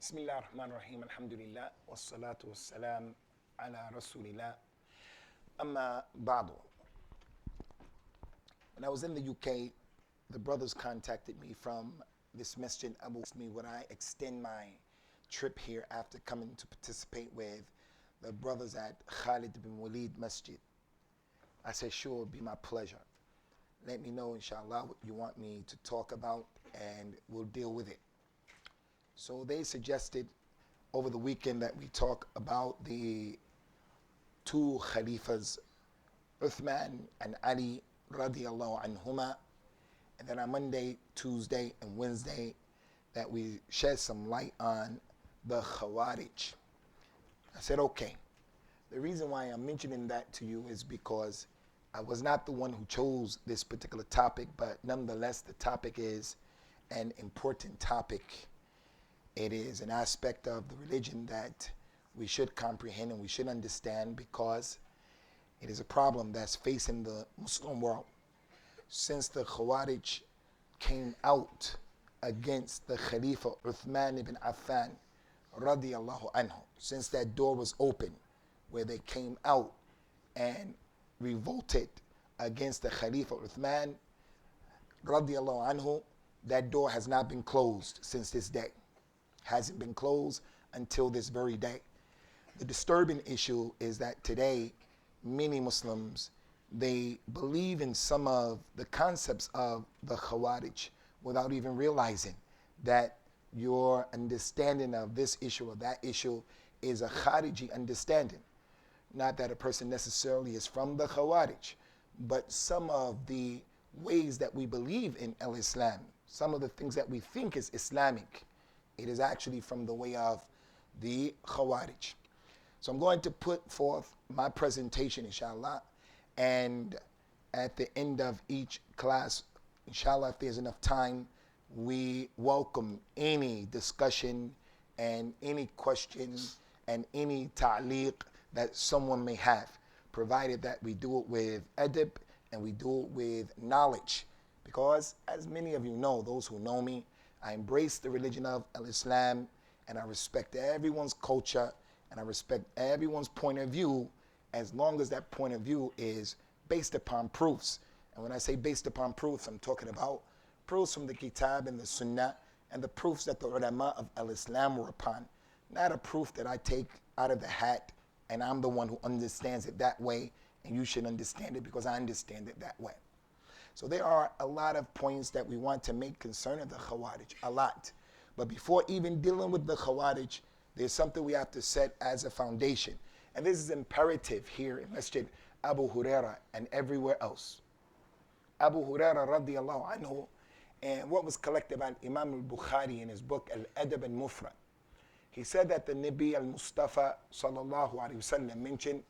Bismillah ar-Rahman ar-Rahim, alhamdulillah, wassalatu wassalam ala rasulillah, amma ba'du. When I was in the UK, the brothers contacted me from this masjid Abu asked me would I extend my trip here after coming to participate with the brothers at Khalid bin Walid Masjid. I said, sure, it'll be my pleasure. Let me know, inshallah, what you want me to talk about, and we'll deal with it. So they suggested over the weekend that we talk about the two Khalifas, Uthman and Ali radiallahu anhuma, and then on Monday, Tuesday, and Wednesday that we shed some light on the Khawaarij. I said, okay. The reason why I'm mentioning that to you is because I was not the one who chose this particular topic, but nonetheless, the topic is an important topic. It is an aspect of the religion that we should comprehend and we should understand, because it is a problem that's facing the Muslim world. Since the Khawaarij came out against the Khalifa Uthman ibn Affan radiallahu anhu, since that door was open where they came out and revolted against the Khalifa Uthman radiallahu anhu, that door has not been closed since this day. Hasn't been closed until this very day. The disturbing issue is that today many Muslims, they believe in some of the concepts of the Khawarij without even realizing that your understanding of this issue or that issue is a Khariji understanding. Not that a person necessarily is from the Khawarij, but some of the ways that we believe in al-Islam, some of the things that we think is Islamic, it is actually from the way of the Khawarij. So I'm going to put forth my presentation, inshallah, and at the end of each class, inshallah, if there's enough time, we welcome any discussion and any questions and any ta'liq that someone may have, provided that we do it with adab and we do it with knowledge. Because as many of you know, those who know me, I embrace the religion of al-Islam, and I respect everyone's culture, and I respect everyone's point of view, as long as that point of view is based upon proofs. And when I say based upon proofs, I'm talking about proofs from the Kitab and the Sunnah, and the proofs that the ulama of al-Islam were upon. Not a proof that I take out of the hat, and I'm the one who understands it that way, and you should understand it because I understand it that way. So there are a lot of points that we want to make concerning the Khawarij, a lot. But before even dealing with the Khawarij, there's something we have to set as a foundation. And this is imperative here in Masjid Abu Huraira and everywhere else. Abu Huraira radiallahu anhu, and what was collected by Imam al-Bukhari in his book Al-Adab al-Mufrad. He said that the Nabi al-Mustafa sallallahu alayhi wa sallam mentioned,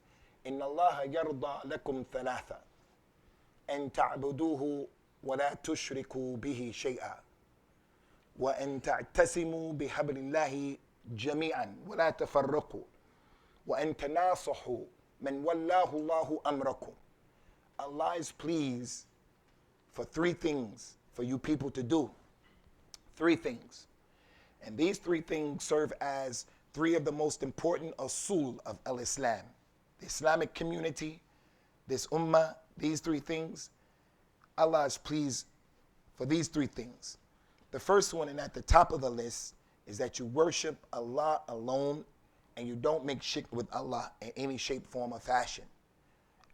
Inna Allah yarda lakum thalatha. أن تعبدوه ولا تشركوا به شيئا وأن تعتصموا بحبل الله جميعا ولا تفرقوا وأن تناصحوا من والله الله أمركم. Allah is pleased for three things for you people to do. Three things. And these three things serve as three of the most important usul of al-Islam. The Islamic community, this ummah, these three things, Allah is pleased for these three things. The first one, and at the top of the list, is that you worship Allah alone and you don't make shirk with Allah in any shape, form, or fashion.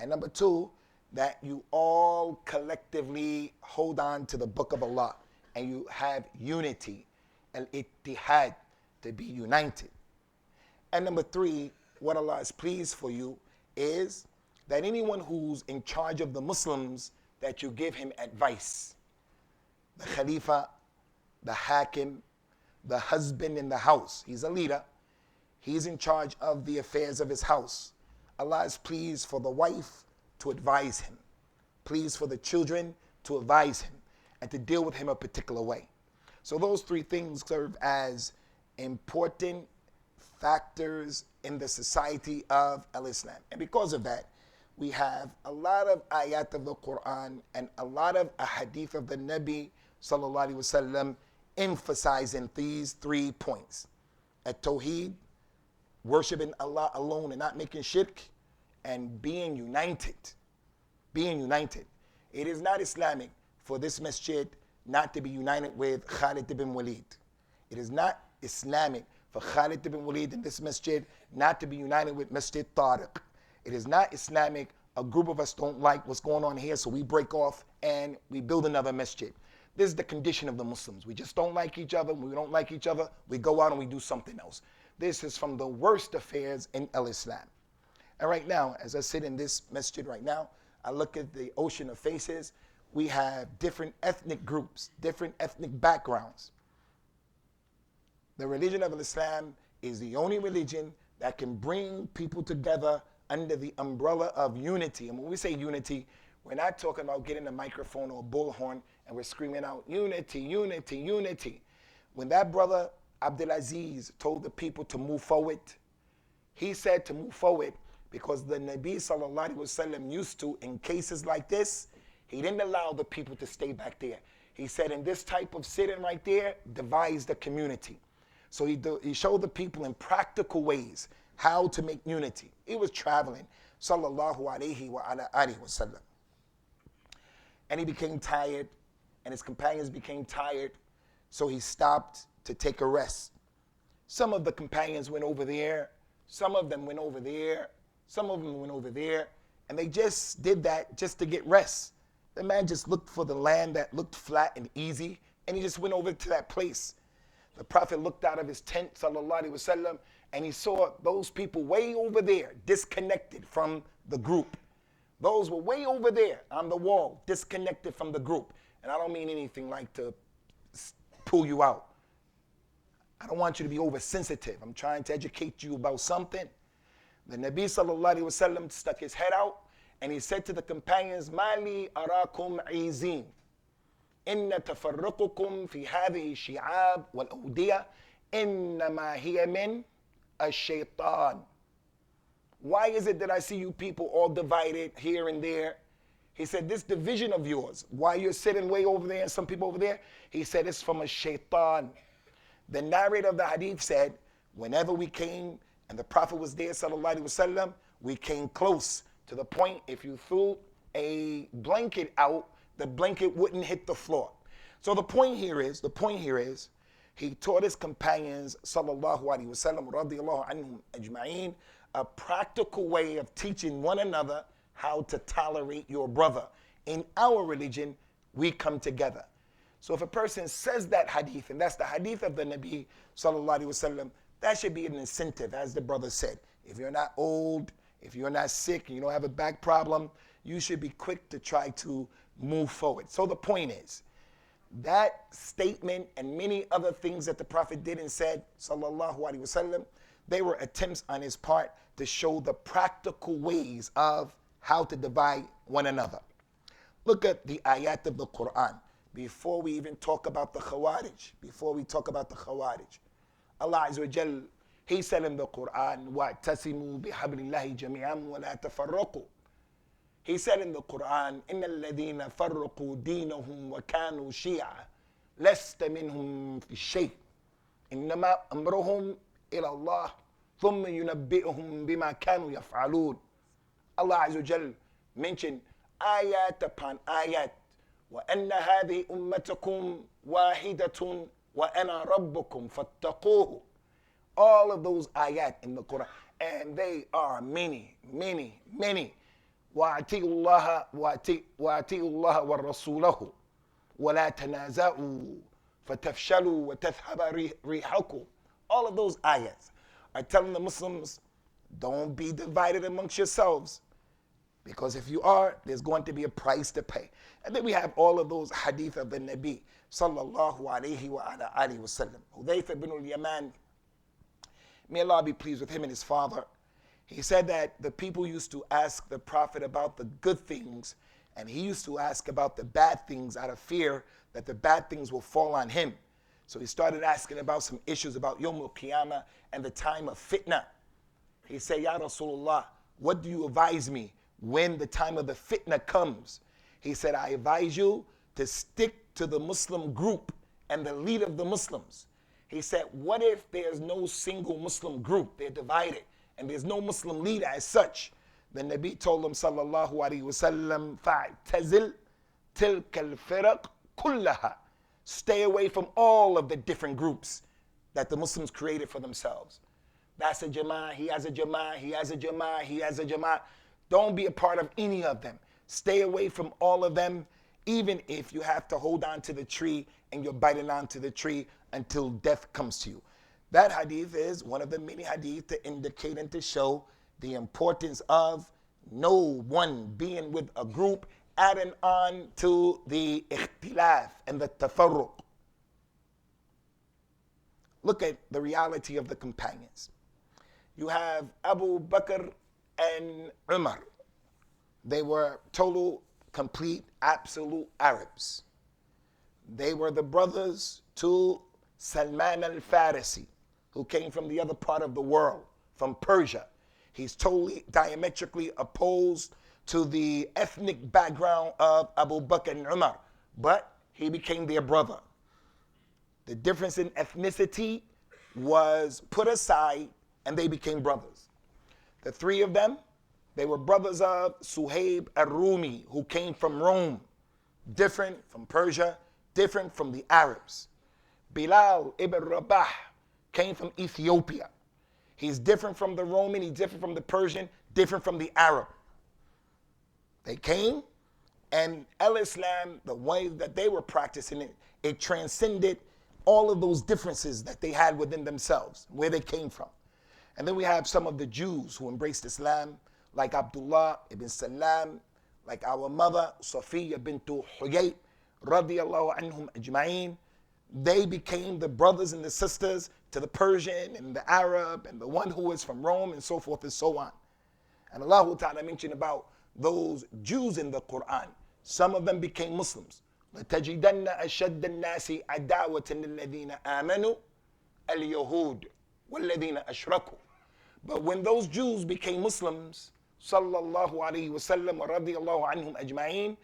And number two, that you all collectively hold on to the book of Allah and you have unity, al-ittihad, to be united. And number three, what Allah is pleased for you is that anyone who's in charge of the Muslims, that you give him advice. The Khalifa, the Hakim, the husband in the house, he's a leader. He's in charge of the affairs of his house. Allah is pleased for the wife to advise him, pleased for the children to advise him, and to deal with him a particular way. So those three things serve as important factors in the society of al-Islam. And because of that, we have a lot of ayat of the Quran and a lot of ahadith of the Nabi sallallahu alaihi wasallam emphasizing these 3 points. At-Tawheed, worshiping Allah alone and not making shirk, and being united. Being united. It is not Islamic for this masjid not to be united with Khalid ibn Walid. It is not Islamic for Khalid ibn Walid in this masjid not to be united with Masjid Tariq. It is not Islamic. A group of us don't like what's going on here, so we break off and we build another masjid. This is the condition of the Muslims. We just don't like each other. When we don't like each other, we go out and we do something else. This is from the worst affairs in Islam. And right now, as I sit in this masjid right now, I look at the ocean of faces. We have different ethnic groups, different ethnic backgrounds. The religion of Islam is the only religion that can bring people together under the umbrella of unity. And when we say unity, we're not talking about getting a microphone or a bullhorn and we're screaming out, unity, unity, unity. When that brother Abdulaziz told the people to move forward, he said to move forward because the Nabi sallallahu alaihi wasallam used to, in cases like this, he didn't allow the people to stay back there. He said, in this type of sitting right there, divides the community. So he showed the people in practical ways how to make unity. He was traveling, sallallahu alaihi wasallam. And he became tired, and his companions became tired, so he stopped to take a rest. Some of the companions went over there, some of them went over there, some of them went over there, and they just did that just to get rest. The man just looked for the land that looked flat and easy, and he just went over to that place. The Prophet looked out of his tent, sallallahu alaihi wasallam, and he saw those people way over there, disconnected from the group. Those were way over there on the wall, disconnected from the group. And I don't mean anything like to pull you out. I don't want you to be oversensitive. I'm trying to educate you about something. The Nabi sallallahu alaihi wasallam stuck his head out and he said to the companions, Mali arakum izin. Inna tafarruqukum fi hadhihi shi'ab wal awdiya innama hiya min ash-shaytan. Why is it that I see you people all divided here and there? He said, this division of yours, why you're sitting way over there and some people over there, he said, it's from a shaitan. The narrator of the hadith said, whenever we came and the Prophet was there, sallallahu alaihi wasallam, we came close to the point if you threw a blanket out, the blanket wouldn't hit the floor. So the point here is, he taught his companions, sallallahu alaihi wasallam, radiyallahu anhum ajma'in, a practical way of teaching one another how to tolerate your brother. In our religion, we come together. So if a person says that hadith, and that's the hadith of the Nabi sallallahu alaihi wasallam, that should be an incentive, as the brother said. If you're not old, if you're not sick, and you don't have a back problem, you should be quick to try to move forward. So the point is, that statement and many other things that the Prophet did and said, sallallahu alaihi wasallam, they were attempts on his part to show the practical ways of how to divide one another. Look at the ayat of the Quran. Before we even talk about the Khawaarij, Allah Azza wa Jal, He said in the Quran, وَاعْتَسِمُوا بِحَبْلِ اللَّهِ جَمِيعًا وَلَا تَفَرَّقُوا. He said in the Quran, إِنَّ الَّذِينَ فَرَّقُوا دِينَهُمْ وَكَانُوا شِيعًا لَسْتَ مِنْهُمْ فِي الشَّيْءٍ إِنَّمَا أَمْرُهُمْ إِلَى اللَّهِ ثُمَّ يُنَبِّئُهُمْ بِمَا كَانُوا يَفْعَلُونَ. Allah Azza wa Jal mentioned ayat upon ayat. وَأَنَّ هَذِهِ أُمَّتَكُمْ وَاحِدَةٌ وَأَنَا رَبُّكُمْ فَاتَّقُوهُ. All of those ayat in the Quran, and they are many, many, many. وَأَطِيعُوا اللَّهَ وَرَسُولَهُ وَلَا تَنَازَعُوا فَتَفْشَلُوا وَتَذْهَبَ رِيحَكُمْ. All of those ayats are telling the Muslims, don't be divided amongst yourselves, because if you are, there's going to be a price to pay. And then we have all of those hadith of the Nabi sallallahu alayhi wa alihi wa sallam. Hudayfa ibn al-Yaman, may Allah be pleased with him and his father, he said that the people used to ask the Prophet about the good things, and he used to ask about the bad things out of fear that the bad things will fall on him. So he started asking about some issues about Yawm al-Qiyamah and the time of fitna. He said, Ya Rasulullah, what do you advise me when the time of the fitna comes? He said, I advise you to stick to the Muslim group and the leader of the Muslims. He said, what if there's no single Muslim group? They're divided, and there's no Muslim leader as such. The Nabi told them, sallallahu alayhi wa sallam, فَاعْتَزِلْ تِلْكَ الْفِرَقْ كُلَّهَا. Stay away from all of the different groups that the Muslims created for themselves. That's a jama'ah, he has a jama'ah, he has a jama'ah, he has a jama'ah. Don't be a part of any of them. Stay away from all of them, even if you have to hold on to the tree and you're biting onto the tree until death comes to you. That hadith is one of the many hadith to indicate and to show the importance of no one being with a group, adding on to the ikhtilaf and the tafarruq. Look at the reality of the companions. You have Abu Bakr and Umar. They were total, complete, absolute Arabs. They were the brothers to Salman al-Farisi, who came from the other part of the world, from Persia. He's totally diametrically opposed to the ethnic background of Abu Bakr and Umar, but he became their brother. The difference in ethnicity was put aside and they became brothers. The three of them, they were brothers of Suhaib al-Rumi, who came from Rome, different from Persia, different from the Arabs. Bilal ibn Rabah came from Ethiopia. He's different from the Roman, he's different from the Persian, different from the Arab. They came, and al-Islam, the way that they were practicing it, it transcended all of those differences that they had within themselves, where they came from. And then we have some of the Jews who embraced Islam, like Abdullah ibn Salam, like our mother, Safiya bint Huyay, radiyallahu anhum ajma'een. They became the brothers and the sisters to the Persian and the Arab and the one who was from Rome and so forth and so on. And Allah Ta'ala mentioned about those Jews in the Quran. Some of them became Muslims. لَتَجِدَنَّ أَشَدَّ النَّاسِ عَدَاوَةً لِلَّذِينَ آمَنُوا الْيَهُودُ وَالَّذِينَ أَشْرَكُوا. But when those Jews became Muslims, sallallahu alayhi wa sallam wa radiyallahu anhum ajma'een,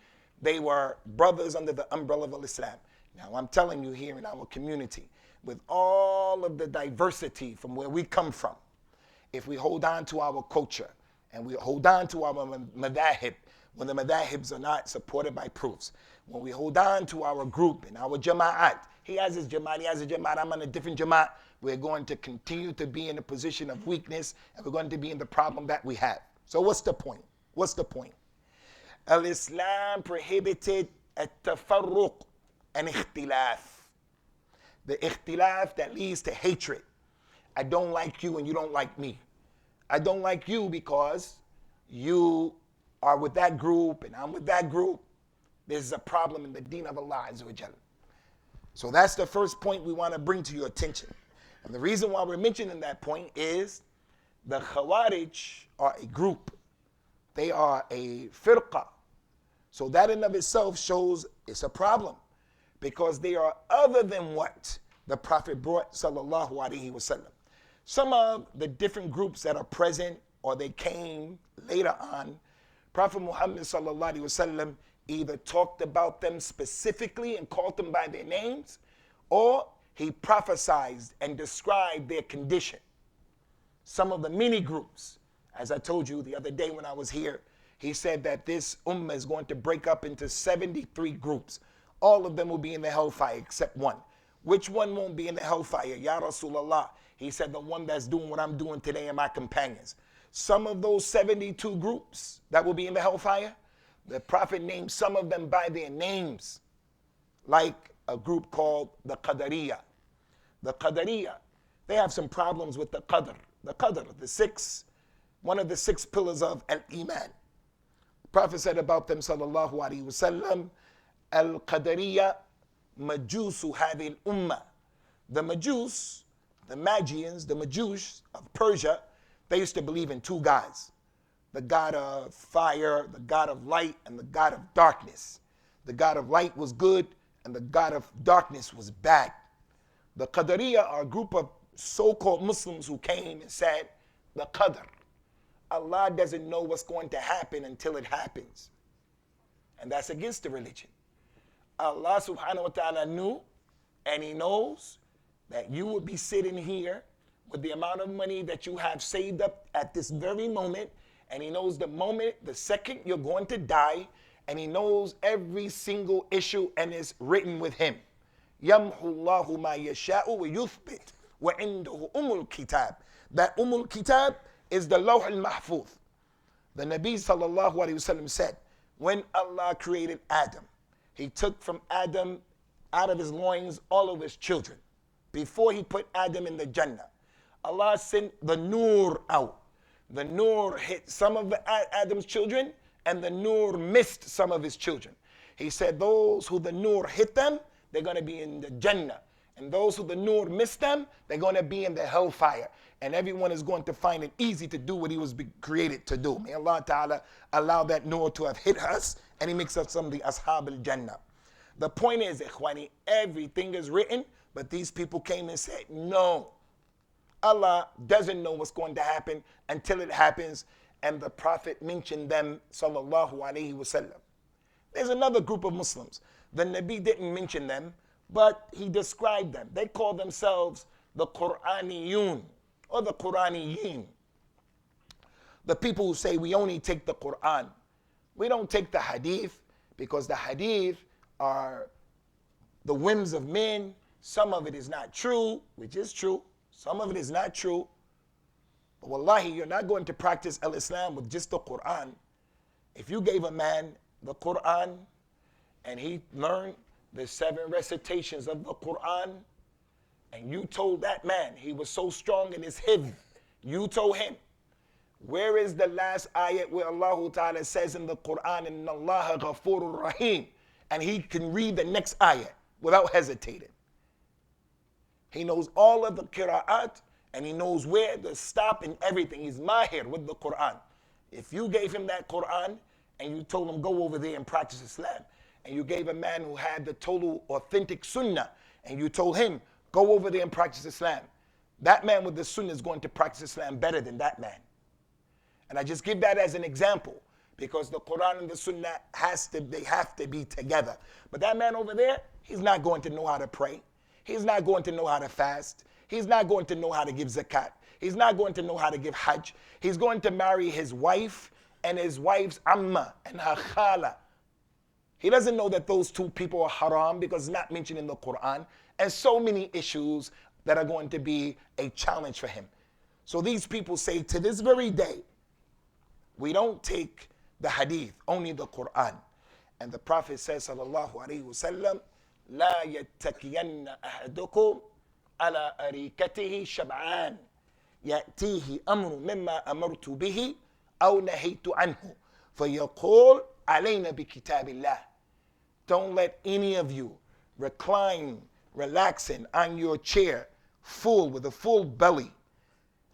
they were brothers under the umbrella of Islam. Now I'm telling you here in our community, with all of the diversity from where we come from, if we hold on to our culture and we hold on to our madahib, when the madahibs are not supported by proofs, when we hold on to our group and our jama'at, he has his jama'at, he has a jama'at, I'm on a different jama'at, we're going to continue to be in a position of weakness and we're going to be in the problem that we have. So what's the point? What's the point? Al-Islam prohibited at-tafarruq and ikhtilaf. The ikhtilaf that leads to hatred. I don't like you and you don't like me. I don't like you because you are with that group and I'm with that group. There's a problem in the deen of Allah Azza wa Jalla. So that's the first point we want to bring to your attention. And the reason why we're mentioning that point is the Khawaarij are a group. They are a firqa. So that in of itself shows it's a problem, because they are other than what the Prophet brought, sallallahu alaihi wasallam. Some of the different groups that are present or they came later on, Prophet Muhammad sallallahu alaihi wasallam either talked about them specifically and called them by their names, or he prophesied and described their condition. Some of the many groups, as I told you the other day when I was here, he said that this ummah is going to break up into 73 groups. All of them will be in the hellfire except one. Which one won't be in the hellfire? Ya Rasulullah. He said, the one that's doing what I'm doing today and my companions. Some of those 72 groups that will be in the hellfire, the Prophet named some of them by their names, like a group called the Qadariyah. The Qadariyah, they have some problems with the Qadr. The Qadr, one of the 6 pillars of Al-Iman. The Prophet said about them, sallallahu alaihi wasallam, Al-Qadariyah majusu hadil ummah. The Majus, the Magians, the Majus of Persia, they used to believe in 2 gods. The God of fire, the God of light, and the God of darkness. The God of light was good, and the God of darkness was bad. The Qadariyah are a group of so-called Muslims who came and said, the Qadr, Allah doesn't know what's going to happen until it happens. And that's against the religion. Allah subhanahu wa ta'ala knew, and he knows, that you would be sitting here with the amount of money that you have saved up at this very moment, and he knows the moment, the second you're going to die, and he knows every single issue and is written with him. يَمْحُ اللَّهُ مَا يَشَاءُ وَيُثْبِتُ وَعِنْدَهُ Kitab. That Kitab is the Lawh al-Mahfuz. The Nabi sallallahu alayhi wasallam said, when Allah created Adam, he took from Adam out of his loins all of his children. Before he put Adam in the Jannah, Allah sent the Nur out. The Nur hit some of Adam's children, and the Nur missed some of his children. He said those who the Nur hit them, they're going to be in the Jannah. And those who the Nur missed them, they're going to be in the hellfire. And everyone is going to find it easy to do what he was created to do. May Allah Ta'ala allow that Nur to have hit us, and he makes us some of the Ashab al-Jannah. The point is, Ikhwani, everything is written, but these people came and said, no. Allah doesn't know what's going to happen until it happens, and the Prophet mentioned them, sallallahu alayhi wasallam. There's another group of Muslims. The Nabi didn't mention them, but he described them. They call themselves the Quraniyun or the Quraniyin. The people who say we only take the Quran. We don't take the Hadith, because the Hadith are the whims of men. Some of it is not true, which is true. Some of it is not true. But wallahi, you're not going to practice al-Islam with just the Quran. If you gave a man the Quran and he learned the 7 recitations of the Quran, and you told that man, he was so strong in his hifz, you told him, where is the last ayat where Allah Ta'ala says in the Quran, Inna Allah Ghafurur Rahim, and he can read the next ayat without hesitating. He knows all of the qira'at, and he knows where to stop and everything. He's mahir with the Quran. If you gave him that Quran and you told him go over there and practice Islam, and you gave a man who had the total authentic sunnah and you told him go over there and practice Islam, that man with the sunnah is going to practice Islam better than that man. And I just give that as an example, because the Quran and the sunnah they have to be together. But that man over there, he's not going to know how to pray. He's not going to know how to fast. He's not going to know how to give zakat. He's not going to know how to give hajj. He's going to marry his wife and his wife's amma and her khala. He doesn't know that those two people are haram because it's not mentioned in the Quran. And so many issues that are going to be a challenge for him. So these people say to this very day, we don't take the hadith, only the Quran. And the Prophet says, sallallahu alayhi wasallam, لا يتكين أحدكم على أريكته شبعان يأتيه أمر مما أمرت به أو نهيت عنه فيقول علينا بكتاب الله. Don't let any of you recline, relaxing on your chair, full with a full belly,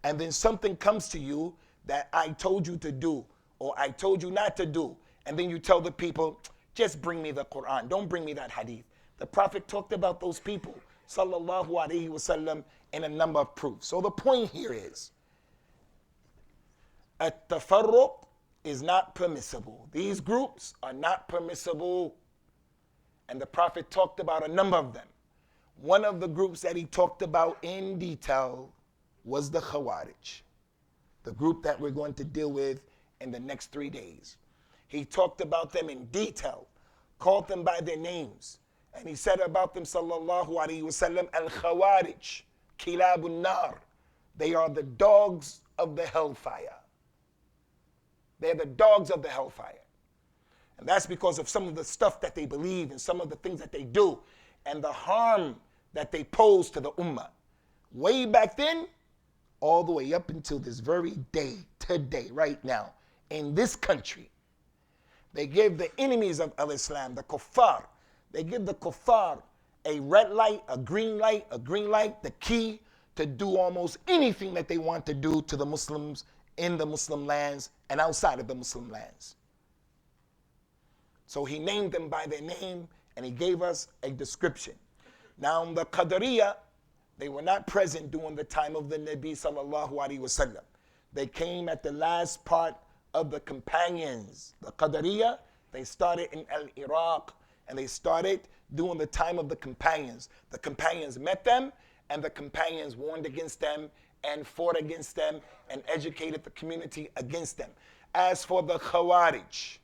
and then something comes to you that I told you to do or I told you not to do, and then you tell the people, just bring me the Quran, don't bring me that hadith. The Prophet talked about those people, sallallahu alayhi wasallam, in a number of proofs. So the point here is, at-tafarruq is not permissible. These groups are not permissible. And the Prophet talked about a number of them. One of the groups that he talked about in detail was the Khawaarij, the group that we're going to deal with in the next 3 days. He talked about them in detail, called them by their names. And he said about them, sallallahu alayhi wasallam, al-Khawaarij, kilabun nar. They are the dogs of the hellfire. They're the dogs of the hellfire. And that's because of some of the stuff that they believe and some of the things that they do and the harm that they pose to the ummah. Way back then, all the way up until this very day, today, right now, in this country, they give the enemies of al-Islam, the kuffar, they give the kuffar a red light, a green light, the key to do almost anything that they want to do to the Muslims in the Muslim lands and outside of the Muslim lands. So he named them by their name and he gave us a description. Now the Qadariyah, they were not present during the time of the Nabi sallallahu alaihi wasallam. They came at the last part of the companions. The Qadariyah, they started in Iraq and they started during the time of the companions. The companions met them and the companions warned against them and fought against them and educated the community against them. As for the Khawaarij,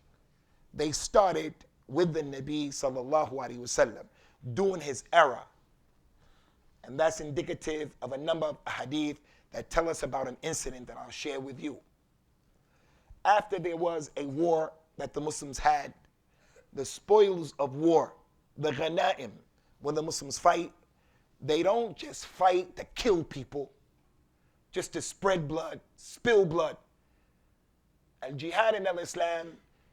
they started with the Nabi sallallahu alaihi wasallam during his era. And that's indicative of a number of hadith that tell us about an incident that I'll share with you. After there was a war that the Muslims had, the spoils of war, the ghanaim, when the Muslims fight, they don't just fight to kill people, just to spread blood, spill blood. Al-Jihad in al-Islam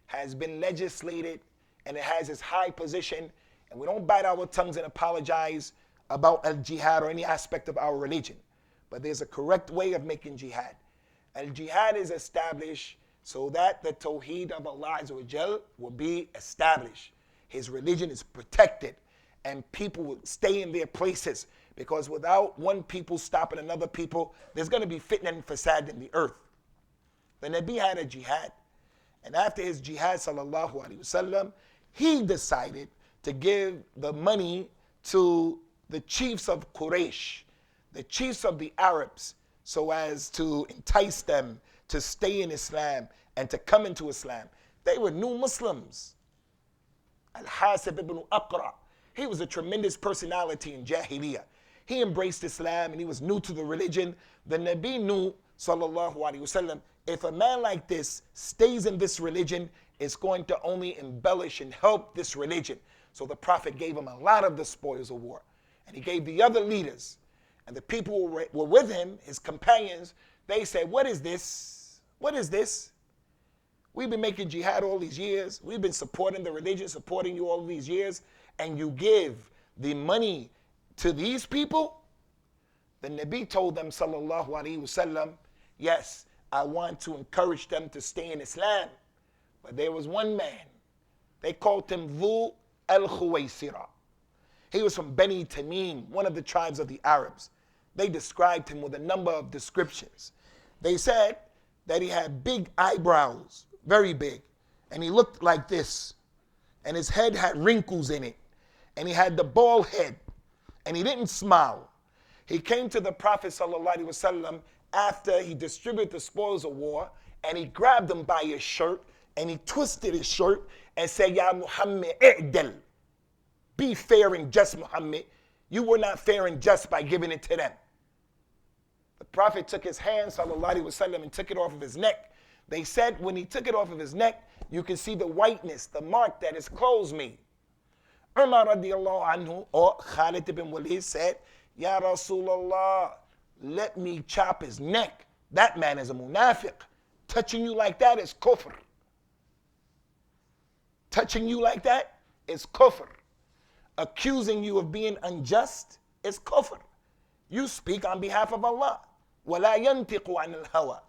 has been legislated and it has its high position, and we don't bite our tongues and apologize about al-Jihad or any aspect of our religion. But there's a correct way of making jihad. Al-Jihad is established so that the Tawheed of Allah Azza wa Jal will be established. His religion is protected and people will stay in their places, because without one people stopping another people, there's going to be fitna and fasad in the earth. The Nabi had a jihad, and after his jihad, sallallahu alaihi wasallam, he decided to give the money to the chiefs of Quraysh, the chiefs of the Arabs, so as to entice them to stay in Islam and to come into Islam. They were new Muslims. Al-Hasib ibn Aqra, he was a tremendous personality in Jahiliyyah. He embraced Islam and he was new to the religion. The Nabi knew, sallallahu alaihi wasallam, if a man like this stays in this religion, it's going to only embellish and help this religion. So the Prophet gave him a lot of the spoils of war. And he gave the other leaders. And the people were with him, his companions. They said, what is this? What is this? We've been making jihad all these years. We've been supporting the religion, supporting you all these years. And you give the money to these people? The Nabi told them, sallallahu alaihi wasallam, yes, I want to encourage them to stay in Islam. But there was one man. They called him Dhu al-Khuwaysira. He was from Bani Tamim, one of the tribes of the Arabs. They described him with a number of descriptions. They said that he had big eyebrows, very big, and he looked like this, and his head had wrinkles in it, and he had the bald head, and he didn't smile. He came to the Prophet ﷺ after he distributed the spoils of war, and he grabbed him by his shirt, and he twisted his shirt and said, Ya Muhammad, i'dal. Be fair and just, Muhammad. You were not fair and just by giving it to them. The Prophet took his hand, ﷺ, and took it off of his neck. They said when he took it off of his neck, you can see the whiteness, the mark that his clothes made. Umar radiallahu anhu, or Khalid ibn Walid, said, Ya Rasulullah, let me chop his neck. That man is a munafiq. Touching you like that is kufr. Touching you like that is kufr. Accusing you of being unjust is kufr. You speak on behalf of Allah. وَلَا يَنْتِقُ عَنِ الْهَوَىٰ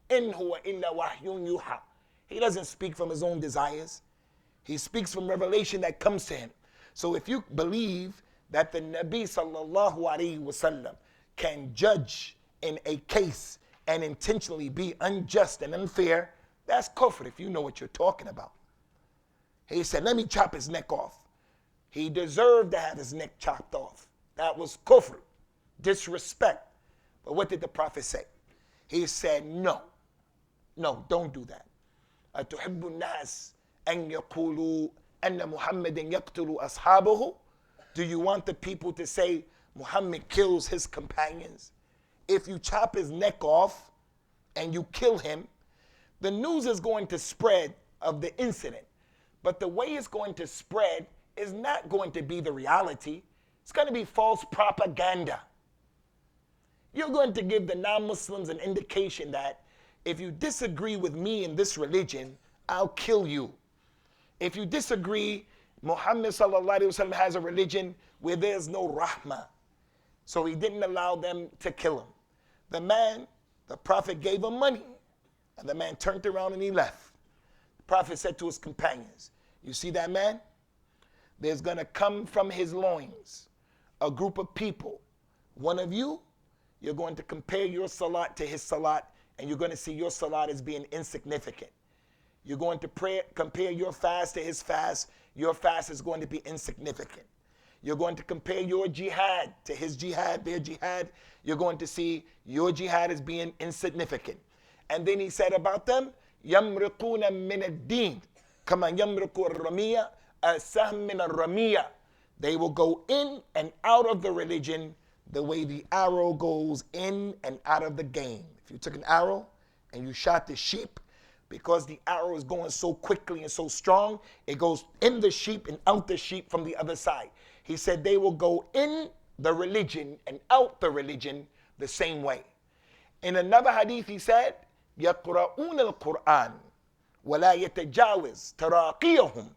إِنْ هُوَ إِلَّا وَحْيٌ يُوحَىٰ. He doesn't speak from his own desires. He speaks from revelation that comes to him. So if you believe that the Nabi sallallahu alaihi wasallam can judge in a case and intentionally be unjust and unfair, that's kufr if you know what you're talking about. He said, let me chop his neck off. He deserved to have his neck chopped off. That was kufr, disrespect. But what did the Prophet say? He said, no, don't do that. أَتُحِبُّ النَّاسِ أَن يَقُولُوا أَنَّ مُحَمَّدٍ يَقْتُلُ أَصْحَابَهُ. Do you want the people to say Muhammad kills his companions? If you chop his neck off and you kill him, the news is going to spread of the incident. But the way it's going to spread is not going to be the reality. It's going to be false propaganda. You're going to give the non-Muslims an indication that if you disagree with me in this religion, I'll kill you. If you disagree, Muhammad sallallahu alaihi wasallam has a religion where there's no rahmah. So he didn't allow them to kill him. The Prophet gave him money. And the man turned around and he left. The Prophet said to his companions, you see that man? There's going to come from his loins a group of people. One of you, you're going to compare your salat to his salat, and you're going to see your salat as being insignificant. You're going to compare your fast to his fast. Your fast is going to be insignificant. You're going to compare your jihad to his jihad, their jihad. You're going to see your jihad as being insignificant. And then he said about them, يَمْرِقُونَ مِنَ الدِّينِ كَمَا يَمْرِقُ الرَّمِيَّةُ السَّهْمُ مِنَ الرَّمِيَّةِ. They will go in and out of the religion the way the arrow goes in and out of the game. If you took an arrow and you shot the sheep, because the arrow is going so quickly and so strong, it goes in the sheep and out the sheep from the other side. He said they will go in the religion and out the religion the same way. In another hadith he said, يَقْرَؤُونَ الْقُرْآنِ وَلَا يَتَجَاوِزْ تَرَاقِيَهُمْ.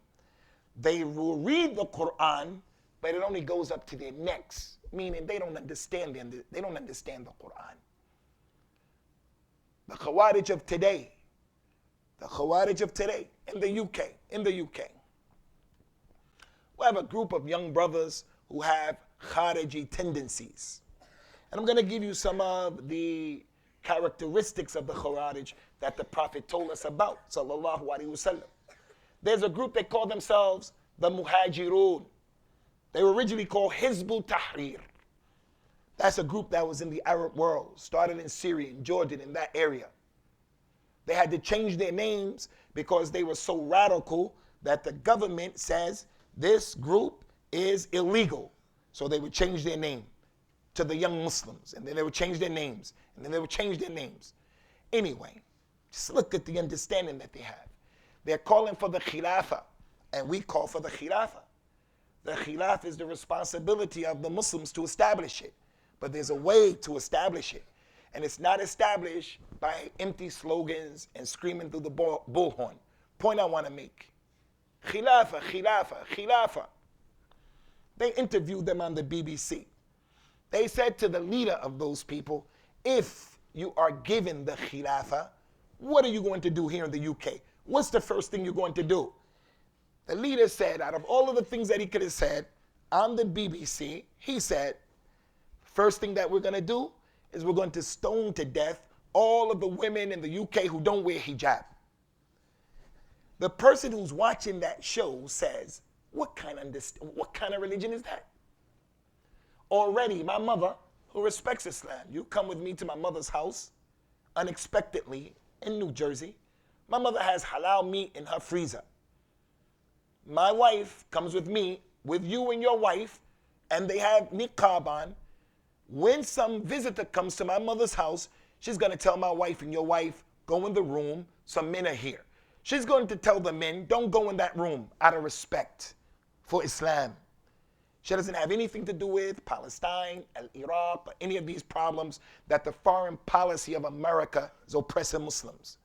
They will read the Quran, but it only goes up to their necks, meaning they don't understand the Quran. The Khawaarij of today, in the UK. We have a group of young brothers who have Khariji tendencies. And I'm going to give you some of the characteristics of the Khawarij that the Prophet told us about, sallallahu alaihi wasallam. There's a group that call themselves the Muhajirun. They were originally called Hizbul Tahrir. That's a group that was in the Arab world, started in Syria and Jordan, in that area. They had to change their names because they were so radical that the government says this group is illegal. So they would change their name to the Young Muslims, and then they would change their names, and then they would change their names. Anyway, just look at the understanding that they have. They're calling for the Khilafah, and we call for the Khilafah. The Khilafah is the responsibility of the Muslims to establish it, but there's a way to establish it. And it's not established by empty slogans and screaming through the bullhorn. Point I want to make. Khilafah, Khilafah, Khilafah. They interviewed them on the BBC. They said to the leader of those people, if you are given the Khilafah, what are you going to do here in the UK? What's the first thing you're going to do? The leader said, out of all of the things that he could have said on the BBC, he said, first thing that we're going to do is we're going to stone to death all of the women in the UK who don't wear hijab. The person who's watching that show says, what kind of religion is that? Already, my mother, who respects Islam, you come with me to my mother's house unexpectedly in New Jersey. My mother has halal meat in her freezer. My wife comes with me, with you and your wife, and they have niqab on. When some visitor comes to my mother's house, she's going to tell my wife and your wife, go in the room, some men are here. She's going to tell the men, don't go in that room out of respect for Islam. She doesn't have anything to do with Palestine, Iraq, or any of these problems that the foreign policy of America is oppressing Muslims.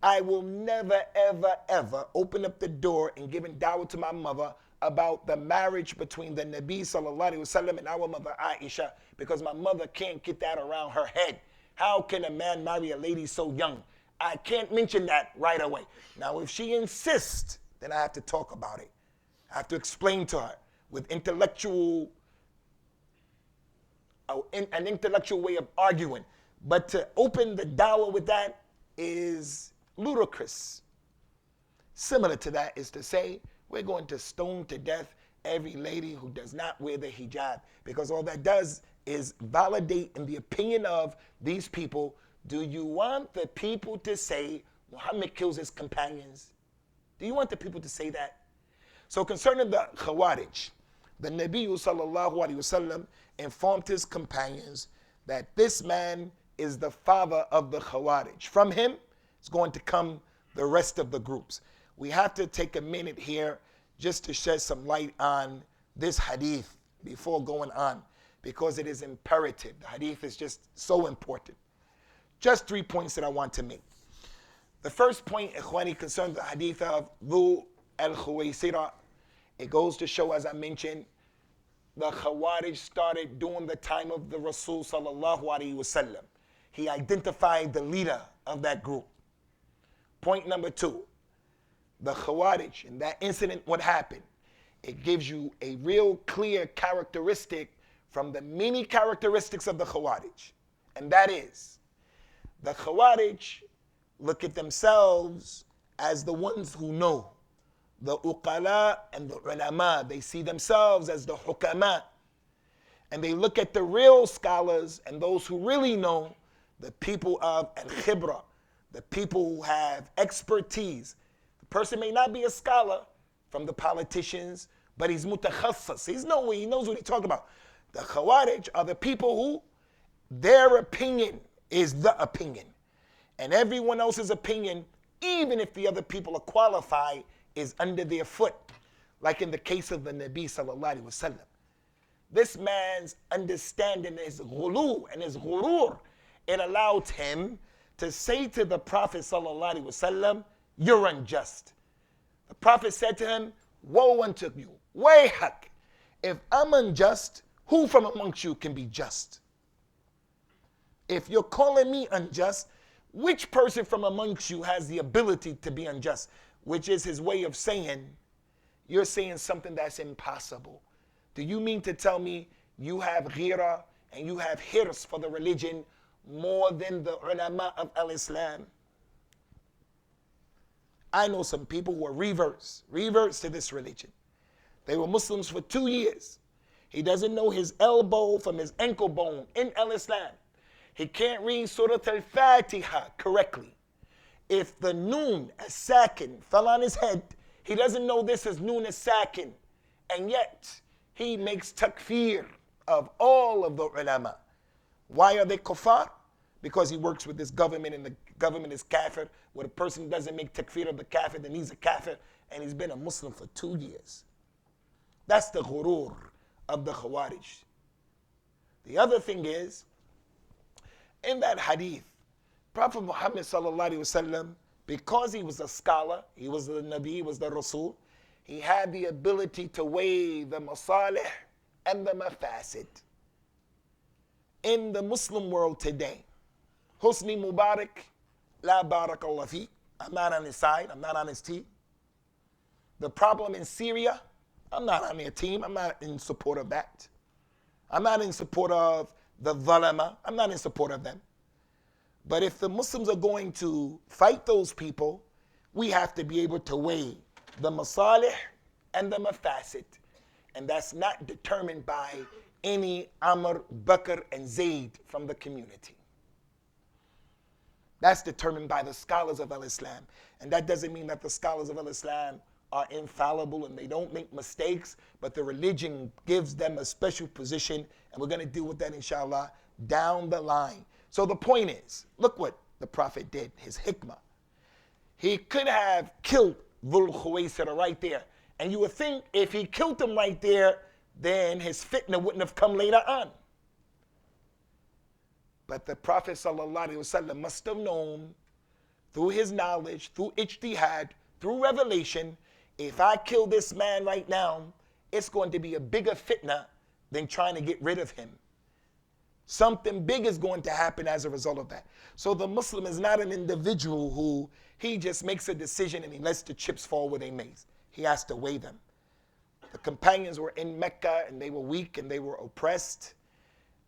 I will never, ever, ever open up the door and give dawah to my mother about the marriage between the Nabi sallallahu alaihi wasallam and our mother Aisha, because my mother can't get that around her head. How can a man marry a lady so young? I can't mention that right away. Now, if she insists, then I have to talk about it. I have to explain to her with an intellectual way of arguing. But to open the dawah with that is ludicrous. Similar to that is to say, we're going to stone to death every lady who does not wear the hijab, because all that does is validate in the opinion of these people. Do you want the people to say Muhammad kills his companions? Do you want the people to say that? So concerning the Khawarij, the Nabi sallallahu alaihi wasallam informed his companions that this man is the father of the Khawarij. From him is going to come the rest of the groups. We have to take a minute here just to shed some light on this hadith before going on, because it is imperative. The hadith is just so important. Just 3 points that I want to make. The first point, Ikhwani, concerns the hadith of Dhu al-Khuwaysira. It goes to show, as I mentioned, the Khawarij started during the time of the Rasul sallallahu alaihi wasallam. He identified the leader of that group. Point number 2, the Khawarij, in that incident, what happened? It gives you a real clear characteristic from the many characteristics of the Khawarij. And that is, the Khawarij look at themselves as the ones who know. the uqala and the ulama, they see themselves as the hukama. And they look at the real scholars and those who really know, the people of al-khibra, the people who have expertise. The person may not be a scholar from the politicians, but he's mutakhassas. He knows what he's talking about. The Khawaarij are the people who their opinion is the opinion. And everyone else's opinion, even if the other people are qualified, is under their foot. Like in the case of the Nabi sallallahu alaihi wasallam. This man's understanding is ghulu and his ghurur. It allowed him to say to the Prophet sallallahu alaihi wasallam, "You're unjust." The Prophet said to him, "Woe unto you, wayhak. If I'm unjust, who from amongst you can be just? If you're calling me unjust, which person from amongst you has the ability to be unjust?" Which is his way of saying, you're saying something that's impossible. Do you mean to tell me you have ghira and you have hirs for the religion more than the ulama of al-Islam? I know some people who are reverts to this religion. They were Muslims for 2 years. He doesn't know his elbow from his ankle bone in al-Islam. He can't read Surah Al-Fatiha correctly. If the noon as-sakin fell on his head, he doesn't know this is noon as-sakin. And yet, he makes takfir of all of the ulama. Why are they kuffar? Because he works with this government and the government is kafir. When a person doesn't make takfir of the kafir, then he's a kafir. And he's been a Muslim for 2 years. That's the ghurur of the Khawarij. The other thing is, in that hadith, Prophet Muhammad sallallahu alaihi wasallam, because he was a scholar, he was the Nabi, he was the Rasul, he had the ability to weigh the masalih and the mafasid. In the Muslim world today, Husni Mubarak, la barakallah fi, I'm not on his side, I'm not on his team. The problem in Syria, I'm not on their team, I'm not in support of that. I'm not in support of the Zalama, I'm not in support of them. But if the Muslims are going to fight those people, we have to be able to weigh the masalih and the mafasid. And that's not determined by any Amr, Bakr, and Zayd from the community. That's determined by the scholars of al-Islam. And that doesn't mean that the scholars of al-Islam are infallible and they don't make mistakes, but the religion gives them a special position, and we're going to deal with that, inshallah, down the line. So the point is, look what the Prophet did, his hikmah. He could have killed Dhul Khuwaisira right there. And you would think if he killed him right there, then his fitna wouldn't have come later on. But the Prophet ﷺ must have known, through his knowledge, through ijtihad, through revelation, if I kill this man right now, it's going to be a bigger fitna than trying to get rid of him. Something big is going to happen as a result of that. So the Muslim is not an individual who he just makes a decision and he lets the chips fall where they may. He has to weigh them. The companions were in Mecca and they were weak and they were oppressed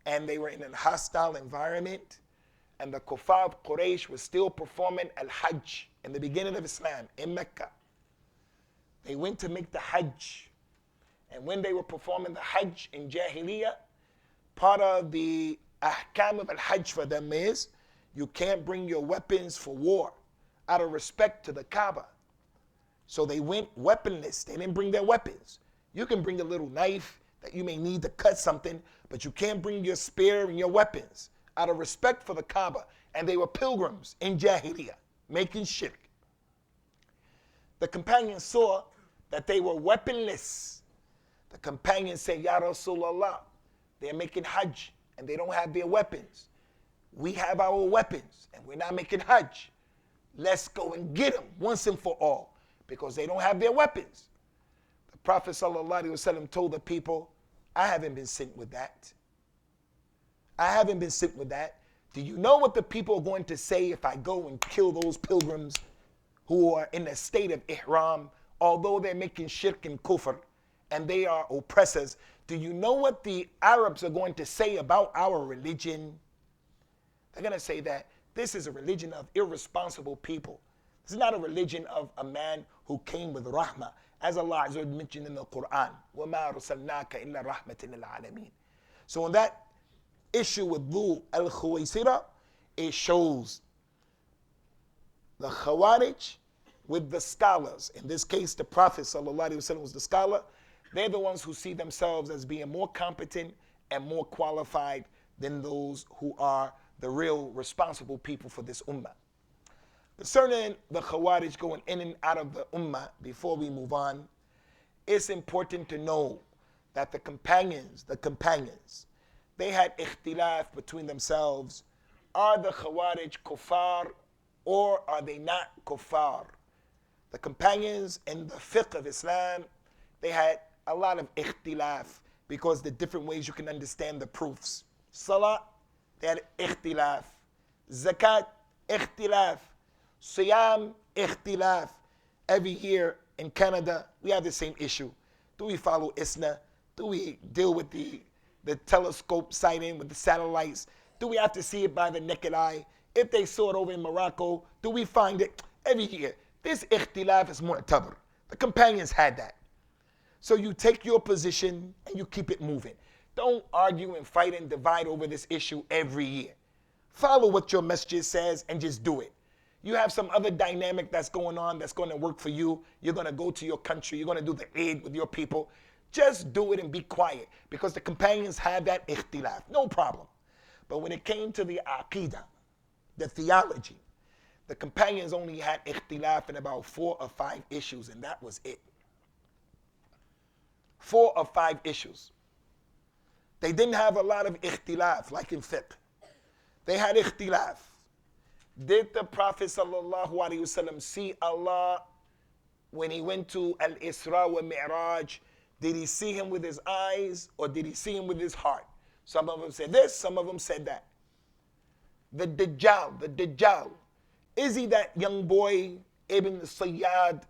and they were in a hostile environment. And the Kuffar of Quraysh was still performing al-Hajj in the beginning of Islam in Mecca. They went to make the Hajj. And when they were performing the Hajj in Jahiliyyah, part of the ahkam of al-Hajj for them is you can't bring your weapons for war out of respect to the Kaaba. So they went weaponless. They didn't bring their weapons. You can bring a little knife that you may need to cut something, but you can't bring your spear and your weapons out of respect for the Kaaba. And they were pilgrims in Jahiliyyah, making shirk. The companions saw that they were weaponless. The companions said, Ya Rasulallah, they're making Hajj and they don't have their weapons. We have our weapons and we're not making Hajj. Let's go and get them once and for all because they don't have their weapons. The Prophet ﷺ told the people, I haven't been sent with that. I haven't been sent with that. Do you know what the people are going to say if I go and kill those pilgrims who are in a state of ihram, although they're making shirk and kufr and they are oppressors? Do you know what the Arabs are going to say about our religion? They're going to say that this is a religion of irresponsible people. This is not a religion of a man who came with rahmah. as Allah Azza wa Jalla mentioned in the Quran, وَمَا رُسَلْنَاكَ إِلَّا رَحْمَةً لِلْعَالَمِينَ. So on that issue with Dhu al-Khuwaysira, it shows the Khawarij with the scholars. In this case, the Prophet ﷺ was the scholar. They're the ones who see themselves as being more competent and more qualified than those who are the real responsible people for this ummah. Concerning the Khawarij going in and out of the ummah, before we move on, it's important to know that the companions, they had ikhtilaf between themselves. Are the Khawarij kuffar or are they not kuffar? The companions in the fiqh of Islam, they had a lot of ikhtilaf because the different ways you can understand the proofs. Salah, they had ikhtilaf. Zakat, ikhtilaf. Siyam, ikhtilaf. Every year in Canada, we have the same issue. Do we follow ISNA? Do we deal with the telescope sighting with the satellites? Do we have to see it by the naked eye? If they saw it over in Morocco, do we find it every year? This ikhtilaf is mu'tabar. The companions had that. So you take your position and you keep it moving. Don't argue and fight and divide over this issue every year. Follow what your masjid says and just do it. You have some other dynamic that's going on that's going to work for you. You're going to go to your country. You're going to do the Eid with your people. Just do it and be quiet because the companions had that ikhtilaf. No problem. But when it came to the aqidah, the theology, the companions only had ikhtilaf in about 4 or 5 issues, and that was it. 4 or 5 issues. They didn't have a lot of ikhtilaf like in fiqh. They had ikhtilaf. Did the Prophet ﷺ see Allah when he went to Al-Isra wa Mi'raj? Did he see him with his eyes or did he see him with his heart? Some of them said this, some of them said that. The Dajjal. Is he that young boy, Ibn Sayyad?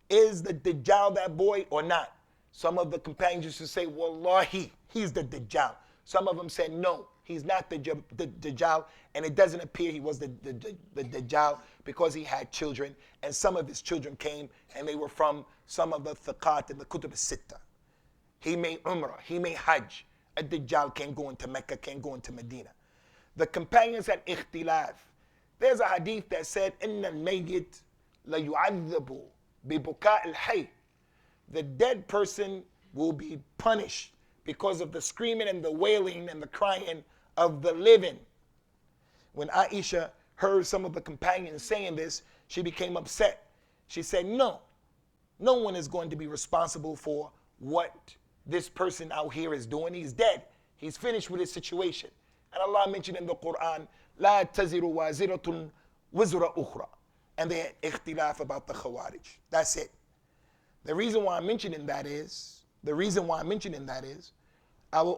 Is the Dajjal that boy or not? Some of the companions used to say, Wallahi, he's the Dajjal. Some of them said, no, he's not the Dajjal, and it doesn't appear he was the Dajjal because he had children, and some of his children came, and they were from some of the Thaqat and the Kutub al-Sitta. He made Umrah, he made Hajj. A Dajjal can't go into Mecca, can't go into Medina. The companions had ikhtilaf. There's a hadith that said, إِنَّ الْمَيِّتِ لَيُعَذَّبُ بِبُكَاءِ الْحَيِّ. The dead person will be punished because of the screaming and the wailing and the crying of the living. When Aisha heard some of the companions saying this, she became upset. She said, no one is going to be responsible for what this person out here is doing. He's dead. He's finished with his situation. And Allah mentioned in the Quran, لا تزر وازرة وزر أخرى. And they had ikhtilaf about the Khawarij. That's it. The reason why I'm mentioning that is, our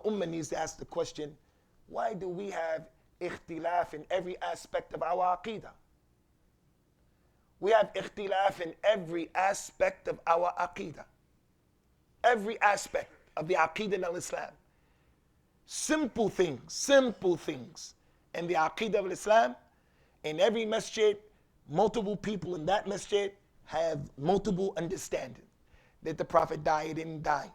ummah needs to ask the question, why do we have ikhtilaf in every aspect of our aqidah? We have ikhtilaf in every aspect of our aqidah. Every aspect of the aqidah al-Islam. Simple things in the aqidah of Islam. In every masjid, multiple people in that masjid have multiple understanding. Did the Prophet die? He didn't die.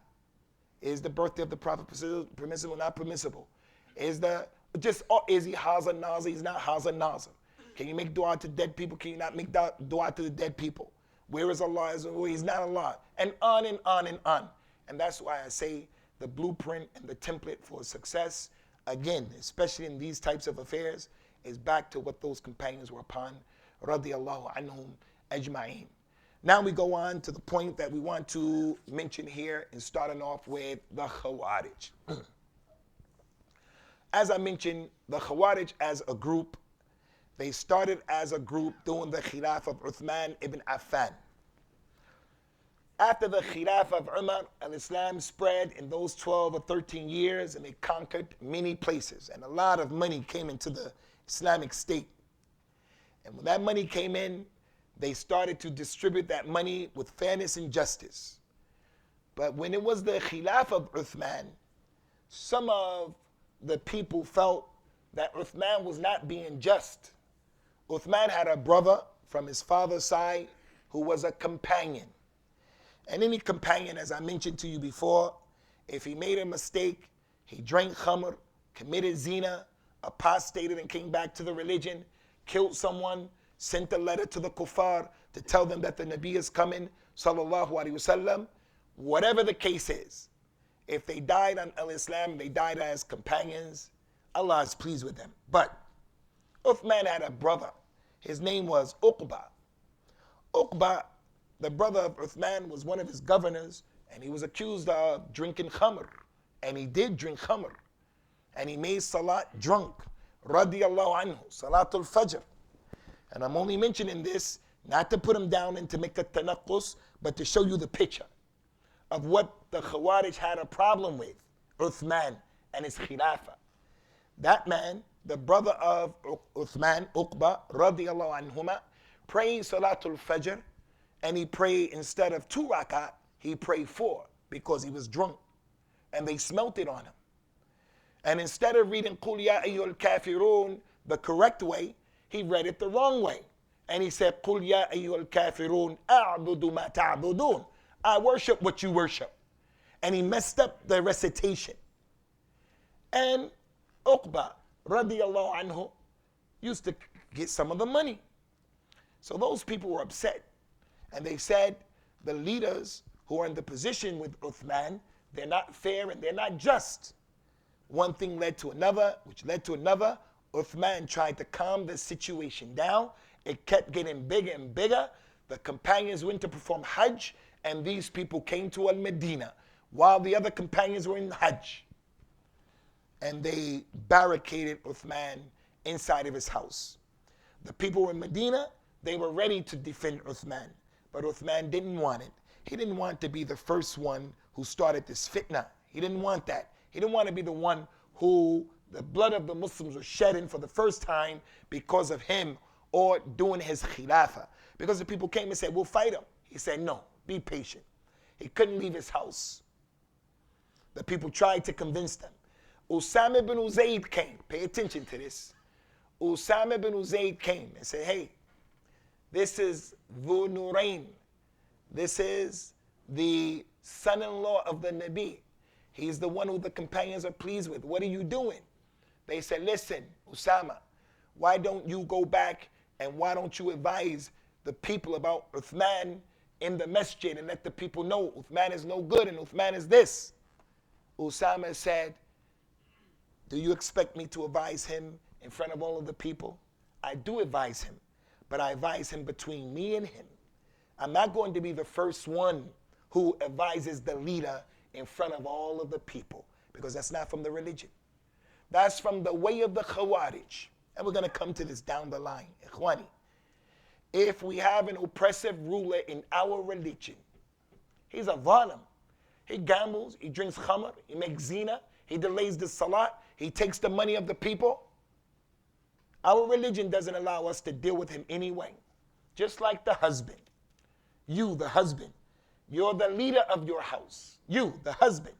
Is the birthday of the Prophet permissible or not permissible? Is he Haza Naza? He's not Haza Naza. Can you make dua to dead people? Can you not make dua to the dead people? Where is Allah? He's not Allah. And on and on and on. And that's why I say the blueprint and the template for success, again, especially in these types of affairs, is back to what those companions were upon, radiyallahu anhum ajma'in. Now we go on to the point that we want to mention here and starting off with the Khawarij. As I mentioned, the Khawarij as a group, they started as a group during the Khilaf of Uthman ibn Affan. After the Khilaf of Umar, Islam spread in those 12 or 13 years and they conquered many places and a lot of money came into the Islamic State. And when that money came in, they started to distribute that money with fairness and justice. But when it was the Khilaf of Uthman, some of the people felt that Uthman was not being just. Uthman had a brother from his father's side who was a companion. And any companion, as I mentioned to you before, if he made a mistake, he drank khamr, committed zina, apostated and came back to the religion, killed someone, sent a letter to the kuffar to tell them that the Nabi is coming, sallallahu alaihi wasallam, whatever the case is, if they died on al-Islam, they died as companions, Allah is pleased with them. But Uthman had a brother. His name was Uqba. Uqba, the brother of Uthman, was one of his governors, and he was accused of drinking khamr. And he did drink khamr. And he made salat drunk. Radiyallahu anhu. Salatul Fajr. And I'm only mentioning this not to put him down and to make a tanaqqus, but to show you the picture of what the Khawarij had a problem with, Uthman and his khilafah. That man, the brother of Uthman, Uqba, radiyallahu anhuma, prayed Salatul Fajr, and he prayed instead of 2 rakat, he prayed 4 because he was drunk. And they smelt it on him. And instead of reading Qul Ya Ayyuhal Kafirun the correct way, he read it the wrong way. And he said, Qul Ya Ayyuhal Kafirun a'budu ma ta'budun. I worship what you worship. And he messed up the recitation. And Uqba, radiyallahu anhu, used to get some of the money. So those people were upset. And they said, the leaders who are in the position with Uthman, they're not fair and they're not just. One thing led to another, which led to another. Uthman tried to calm the situation down. It kept getting bigger and bigger. The companions went to perform Hajj, and these people came to Al-Medina while the other companions were in Hajj. And they barricaded Uthman inside of his house. The people in Medina, they were ready to defend Uthman, but Uthman didn't want it. He didn't want to be the first one who started this fitna. He didn't want that. He didn't want to be the one who the blood of the Muslims was shedding for the first time because of him or doing his khilafah. Because the people came and said, we'll fight him. He said, no, be patient. He couldn't leave his house. The people tried to convince them. Usama bin Zayd came. Pay attention to this. Usama bin Zayd came and said, hey, this is Dhu Nurayn. This is the son-in-law of the Nabi. He's the one who the companions are pleased with. What are you doing? They said, listen, Usama, why don't you go back and why don't you advise the people about Uthman in the masjid and let the people know Uthman is no good and Uthman is this. Usama said, do you expect me to advise him in front of all of the people? I do advise him, but I advise him between me and him. I'm not going to be the first one who advises the leader in front of all of the people, because that's not from the religion. That's from the way of the Khawarij. And we're going to come to this down the line. Ikhwani, if we have an oppressive ruler in our religion, he's a zalim. He gambles, he drinks khamr, he makes zina, he delays the salat, he takes the money of the people. Our religion doesn't allow us to deal with him anyway. Just like the husband. You, the husband, you're the leader of your house. You, the husband.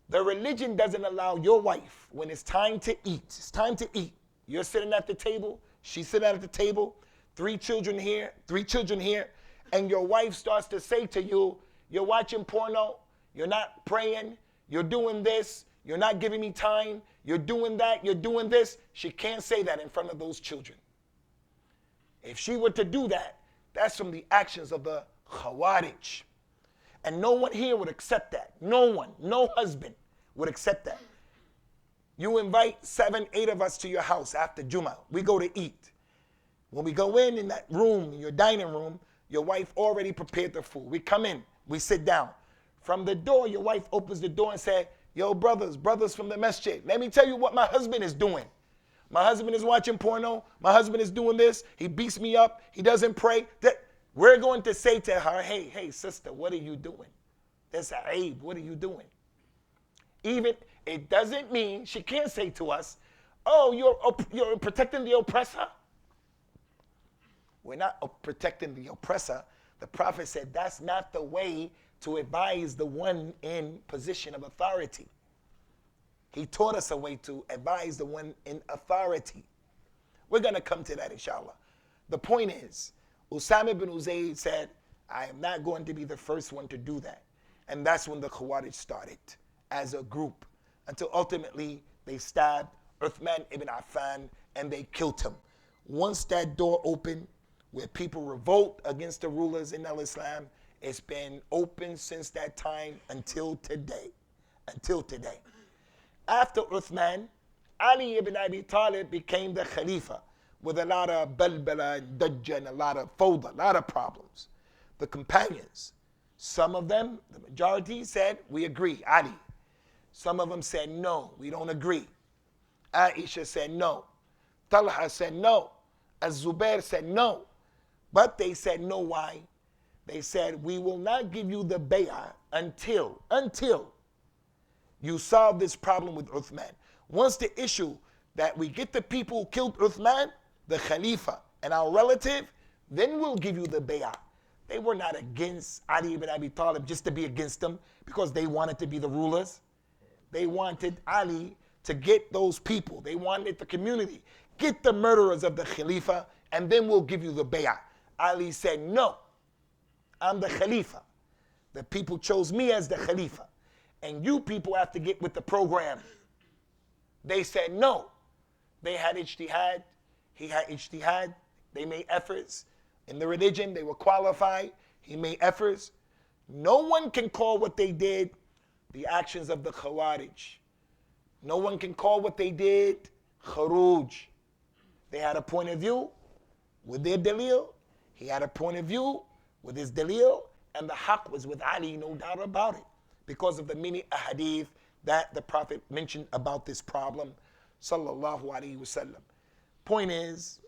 The religion doesn't allow your wife, when it's time to eat, it's time to eat. You're sitting at the table, she's sitting at the table, 3 children here, 3 children here, and your wife starts to say to you, you're watching porno, you're not praying, you're doing this, you're not giving me time, you're doing that, you're doing this. She can't say that in front of those children. If she were to do that, that's from the actions of the Khawarij. And no one here would accept that. No one, no husband would accept that. You invite 7, 8 of us to your house after Jummah. We go to eat. When we go in that room, in your dining room, your wife already prepared the food. We come in, we sit down. From the door, your wife opens the door and says, yo, brothers from the masjid, let me tell you what my husband is doing. My husband is watching porno. My husband is doing this. He beats me up. He doesn't pray. We're going to say to her, hey, sister, what are you doing? That's Aib. What are you doing? Even, it doesn't mean, she can't say to us, oh, you're protecting the oppressor. We're not protecting the oppressor. The Prophet said that's not the way to advise the one in position of authority. He taught us a way to advise the one in authority. We're going to come to that, inshallah. The point is, Usama bin Zayd said, I am not going to be the first one to do that. And that's when the Khawaarij started as a group, until ultimately they stabbed Uthman ibn Affan and they killed him. Once that door opened, where people revolt against the rulers in al-Islam, it's been open since that time until today. Until today. After Uthman, Ali ibn Abi Talib became the Khalifa with a lot of balbala and dajjah and a lot of fawda, a lot of problems. The companions, some of them, the majority said, we agree, Ali. Some of them said, no, we don't agree. Aisha said no. Talha said no. Az-Zubair said no. But they said no, why? They said, we will not give you the bay'ah until you solve this problem with Uthman. Once the issue that we get the people who killed Uthman, the Khalifa, and our relative, then we'll give you the bay'ah. They were not against Ali ibn Abi Talib just to be against them because they wanted to be the rulers. They wanted Ali to get those people. They wanted the community. Get the murderers of the Khalifa, and then we'll give you the bay'ah. Ali said, no, I'm the Khalifa. The people chose me as the Khalifa. And you people have to get with the program. They said no. They had ijtihad. He had ijtihad. They made efforts. In the religion, they were qualified. He made efforts. No one can call what they did the actions of the Khawarij. No one can call what they did khuruj. They had a point of view with their dalil. He had a point of view with his dalil. And the haqq was with Ali, no doubt about it, because of the many ahadith that the Prophet mentioned about this problem, sallallahu alaihi wasallam. Point is,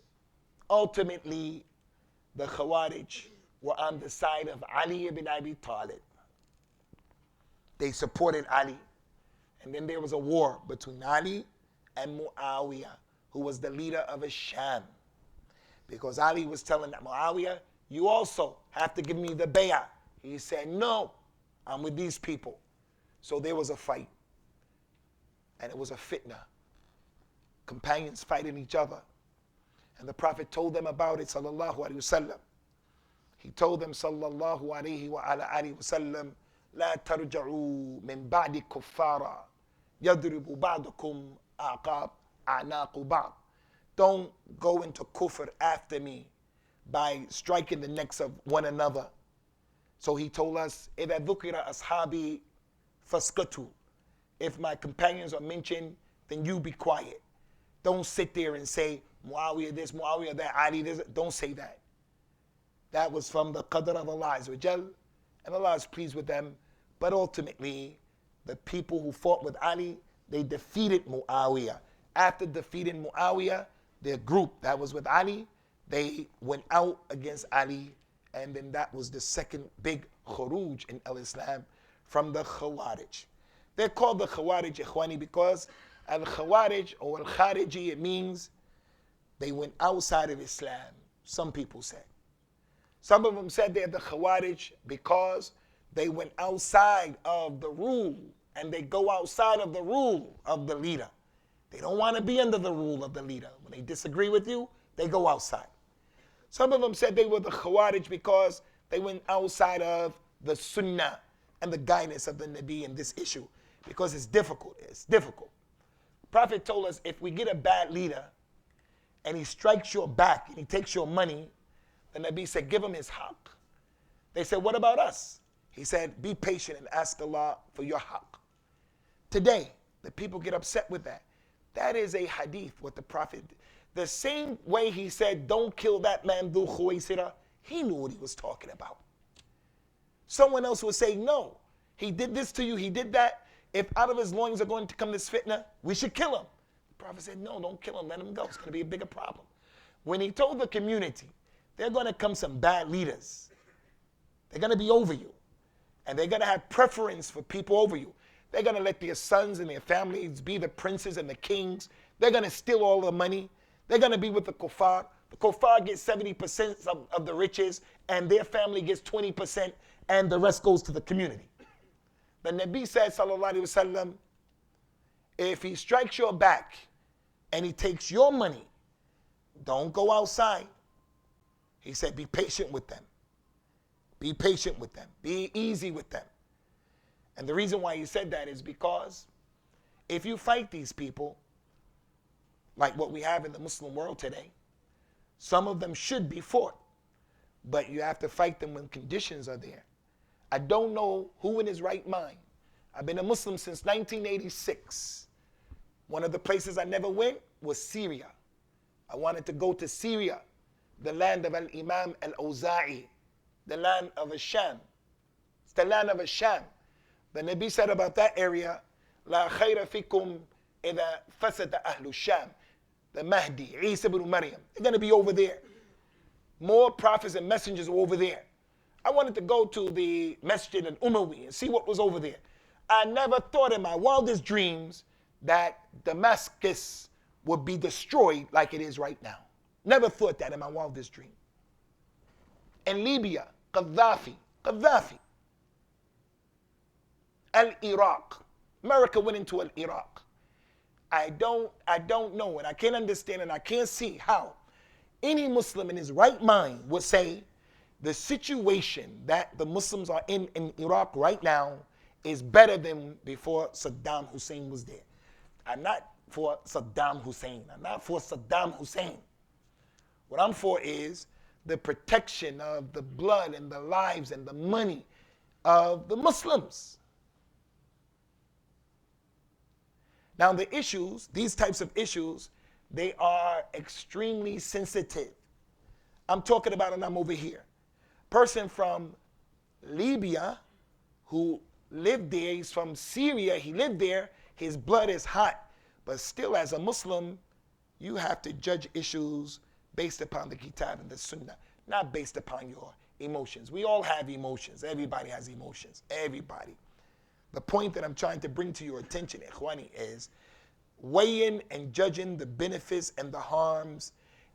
ultimately, the Khawarij were on the side of Ali ibn Abi Talib. They supported Ali. And then there was a war between Ali and Muawiyah, who was the leader of Sham. Because Ali was telling Muawiyah, you also have to give me the bay'ah. He said, no, I'm with these people. So there was a fight. And it was a fitna. Companions fighting each other. And the Prophet told them about it, sallallahu alayhi wasallam. He told them, sallallahu alayhi wa ala alihi wasallam, لا ترجعوا من بعد كفارا يضرب بعضكم أعناق بعض. Don't go into kufr after me by striking the necks of one another. So he told us, إِذَا ذُكِرَ أَصْحَابِي فَاسْكَتُوا. If my companions are mentioned, then you be quiet. Don't sit there and say, Muawiyah this, Muawiyah that, Ali this. Don't say that. That was from the qadr of Allah Azza wa Jal, and Allah is pleased with them. But ultimately, the people who fought with Ali, they defeated Muawiyah. After defeating Muawiyah, their group that was with Ali, they went out against Ali, and then that was the second big khuruj in al-Islam from the Khawarij. They're called the Khawarij Ikhwani because al-Khawarij or al-Khariji, it means they went outside of Islam, some people said. Some of them said they're the Khawarij because they went outside of the rule, and they go outside of the rule of the leader. They don't want to be under the rule of the leader. When they disagree with you, they go outside. Some of them said they were the Khawarij because they went outside of the Sunnah and the guidance of the Nabi in this issue, because it's difficult. It's difficult. The Prophet told us, if we get a bad leader and he strikes your back and he takes your money, the Nabi said, give him his haqq. They said, what about us? He said, be patient and ask Allah for your haqq. Today, the people get upset with that. That is a hadith, what the Prophet, the same way he said, don't kill that man, Dhu Khuwaisira, he knew what he was talking about. Someone else would say, no, he did this to you, he did that. If out of his loins are going to come this fitna, we should kill him. The Prophet said, no, don't kill him, let him go. It's going to be a bigger problem. When he told the community, there are going to come some bad leaders. They're going to be over you. And they're going to have preference for people over you. They're going to let their sons and their families be the princes and the kings. They're going to steal all the money. They're going to be with the kuffar. The kuffar gets 70% of the riches, and their family gets 20%, and the rest goes to the community. The Nabi said, sallallahu alaihi wasallam, if he strikes your back and he takes your money, don't go outside. He said, be patient with them. Be patient with them. Be easy with them. And the reason why he said that is because if you fight these people, like what we have in the Muslim world today, some of them should be fought, but you have to fight them when conditions are there. I don't know who in his right mind. I've been a Muslim since 1986. One of the places I never went was Syria. I wanted to go to Syria, the land of Al-Imam Al-Awza'i, the land of Asham. It's the land of Asham. The Nabi said about that area, La khayra fikum idha fasada ahlu Sham. The Mahdi, Isa ibn Maryam, they're going to be over there. More prophets and messengers are over there. I wanted to go to the Masjid al-Umawi and see what was over there. I never thought in my wildest dreams that Damascus would be destroyed like it is right now. Never thought that in my wildest dream. In Libya, Gaddafi. Al-Iraq. America went into Al-Iraq. I don't know, and I can't understand, and I can't see how any Muslim in his right mind would say the situation that the Muslims are in Iraq right now is better than before Saddam Hussein was there. I'm not for Saddam Hussein. I'm not for Saddam Hussein. What I'm for is the protection of the blood and the lives and the money of the Muslims. Now the issues, these types of issues, they are extremely sensitive. I'm talking about, and I'm over here. Person from Libya who lived there, he's from Syria, he lived there, his blood is hot. But still as a Muslim, you have to judge issues based upon the Kitab and the Sunnah, not based upon your emotions. We all have emotions. Everybody has emotions. Everybody. The point that I'm trying to bring to your attention, Ikhwani, is weighing and judging the benefits and the harms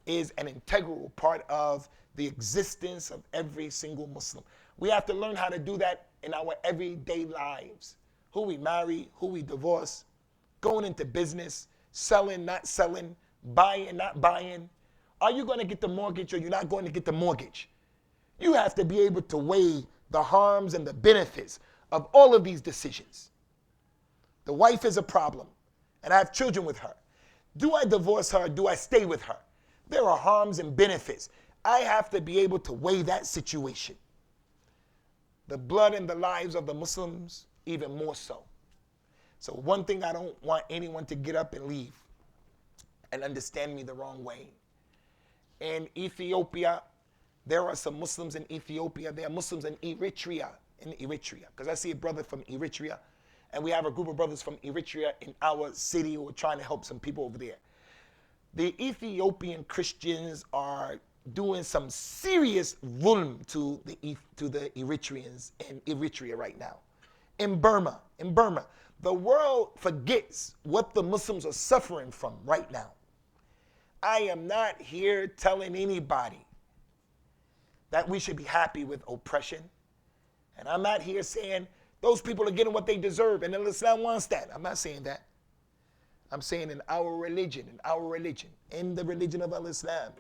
is an integral part of the existence of every single Muslim. We have to learn how to do that in our everyday lives. Who we marry, who we divorce, going into business, selling, not selling, buying, not buying. Are you going to get the mortgage or you're not going to get the mortgage? You have to be able to weigh the harms and the benefits of all of these decisions. The wife is a problem, and I have children with her. Do I divorce her? Do I stay with her? There are harms and benefits. I have to be able to weigh that situation. The blood and the lives of the Muslims, even more so. So one thing I don't want anyone to get up and leave and understand me the wrong way. In Ethiopia, there are some Muslims in Ethiopia. There are Muslims in Eritrea, because I see a brother from Eritrea, and we have a group of brothers from Eritrea in our city who are trying to help some people over there. The Ethiopian Christians are doing some serious zulm to the Eritreans in Eritrea right now. In Burma, the world forgets what the Muslims are suffering from right now. I am not here telling anybody that we should be happy with oppression. And I'm not here saying those people are getting what they deserve and Islam wants that. I'm not saying that. I'm saying in our religion, in the religion of Al-Islam,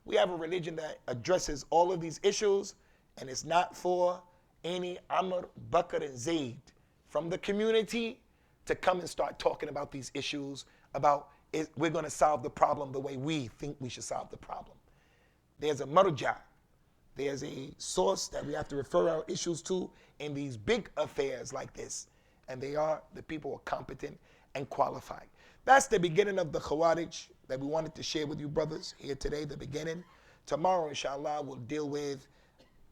we have a religion that addresses all of these issues, and it's not for any Amr, Bakr, and Zayd from the community to come and start talking about these issues, about we're going to solve the problem the way we think we should solve the problem. There's a marja. There's a source that we have to refer our issues to in these big affairs like this. And they are the people who are competent and qualified. That's the beginning of the Khawaarij that we wanted to share with you brothers here today, the beginning. Tomorrow, inshallah, we'll deal with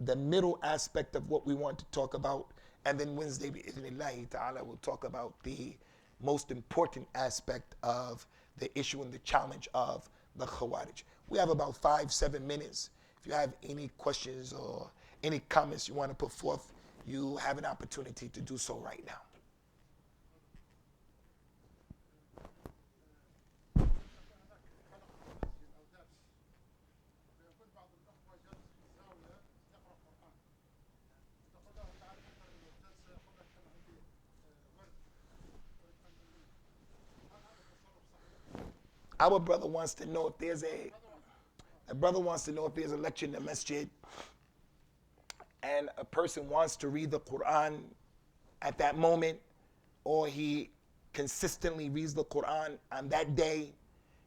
the middle aspect of what we want to talk about. And then Wednesday, bi'idhnillahi ta'ala, we'll talk about the most important aspect of the issue and the challenge of the Khawaarij. We have about 5-7 minutes. If you have any questions or any comments you want to put forth, you have an opportunity to do so right now. Our brother wants to know if there's a lecture in the masjid and a person wants to read the Quran at that moment, or he consistently reads the Quran on that day,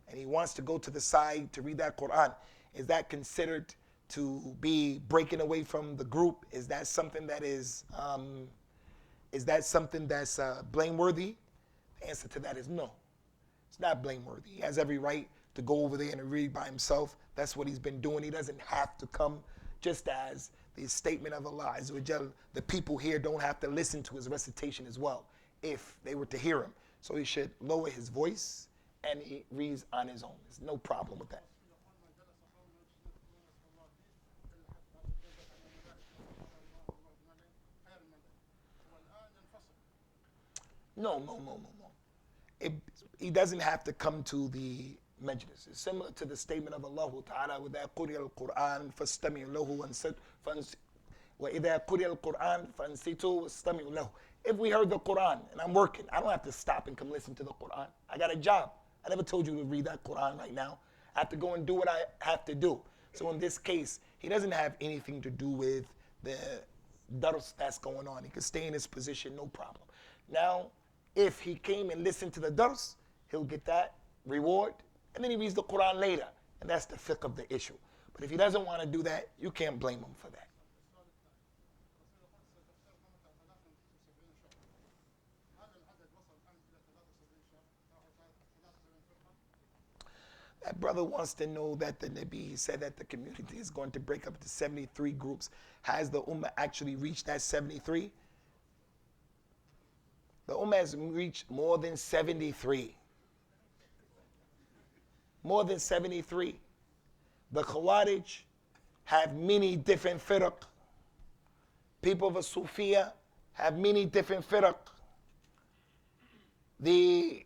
and he wants to go to the side to read that Quran, is that considered to be breaking away from the group? Is that something that's blameworthy? The answer to that is no. It's not blameworthy. He has every right to go over there and read by himself. That's what he's been doing. He doesn't have to come, just as the statement of Allah Azza wa Jal, the people here don't have to listen to his recitation as well if they were to hear him. So he should lower his voice and he reads on his own. There's no problem with that. No. He doesn't have to come to the majlis. It's similar to the statement of Allah Ta'ala, وَإِذَا قُرِيَ الْقُرْآنِ فَاسْتَمِعُوا لَهُ وَإِذَا قُرِيَ الْقُرْآنِ فَانْصِتُوا وَاسْتَمِعُوا لَهُ. If we heard the Quran and I'm working, I don't have to stop and come listen to the Quran. I got a job. I never told you to read that Quran right now. I have to go and do what I have to do. So in this case, he doesn't have anything to do with the dars that's going on. He can stay in his position, no problem. Now, if he came and listened to the dars, he'll get that reward, and then he reads the Quran later, and that's the fiqh of the issue. But if he doesn't want to do that, you can't blame him for that. That brother wants to know that the Nabi said that the community is going to break up to 73 groups. Has the Ummah actually reached that 73? The Ummah has reached more than 73. More than 73. The Khawaarij have many different firq. People of Sufiya have many different firq. The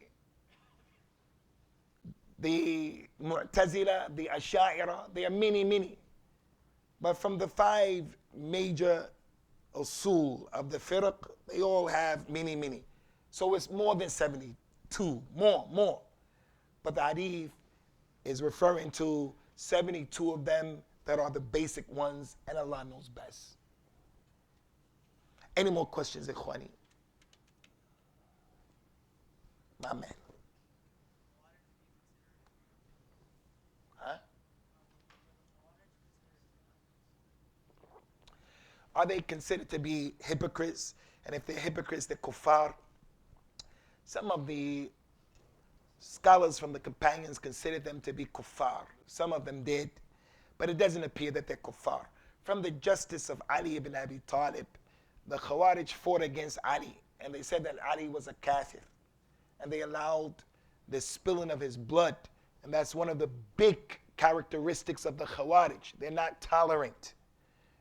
Mu'tazila, the Asha'ira, there are many. But from the 5 major usul of the firq, they all have many. So it's more than 72, more. But the hadith is referring to 72 of them that are the basic ones, and Allah knows best. Any more questions, Ikhwani? My man. Huh? Are they considered to be hypocrites? And if they're hypocrites, they're kuffar. Some of the scholars from the companions considered them to be kuffar. Some of them did, but it doesn't appear that they're kuffar. From the justice of Ali ibn Abi Talib, the Khawarij fought against Ali, and they said that Ali was a kafir, and they allowed the spilling of his blood, and that's one of the big characteristics of the Khawarij. They're not tolerant.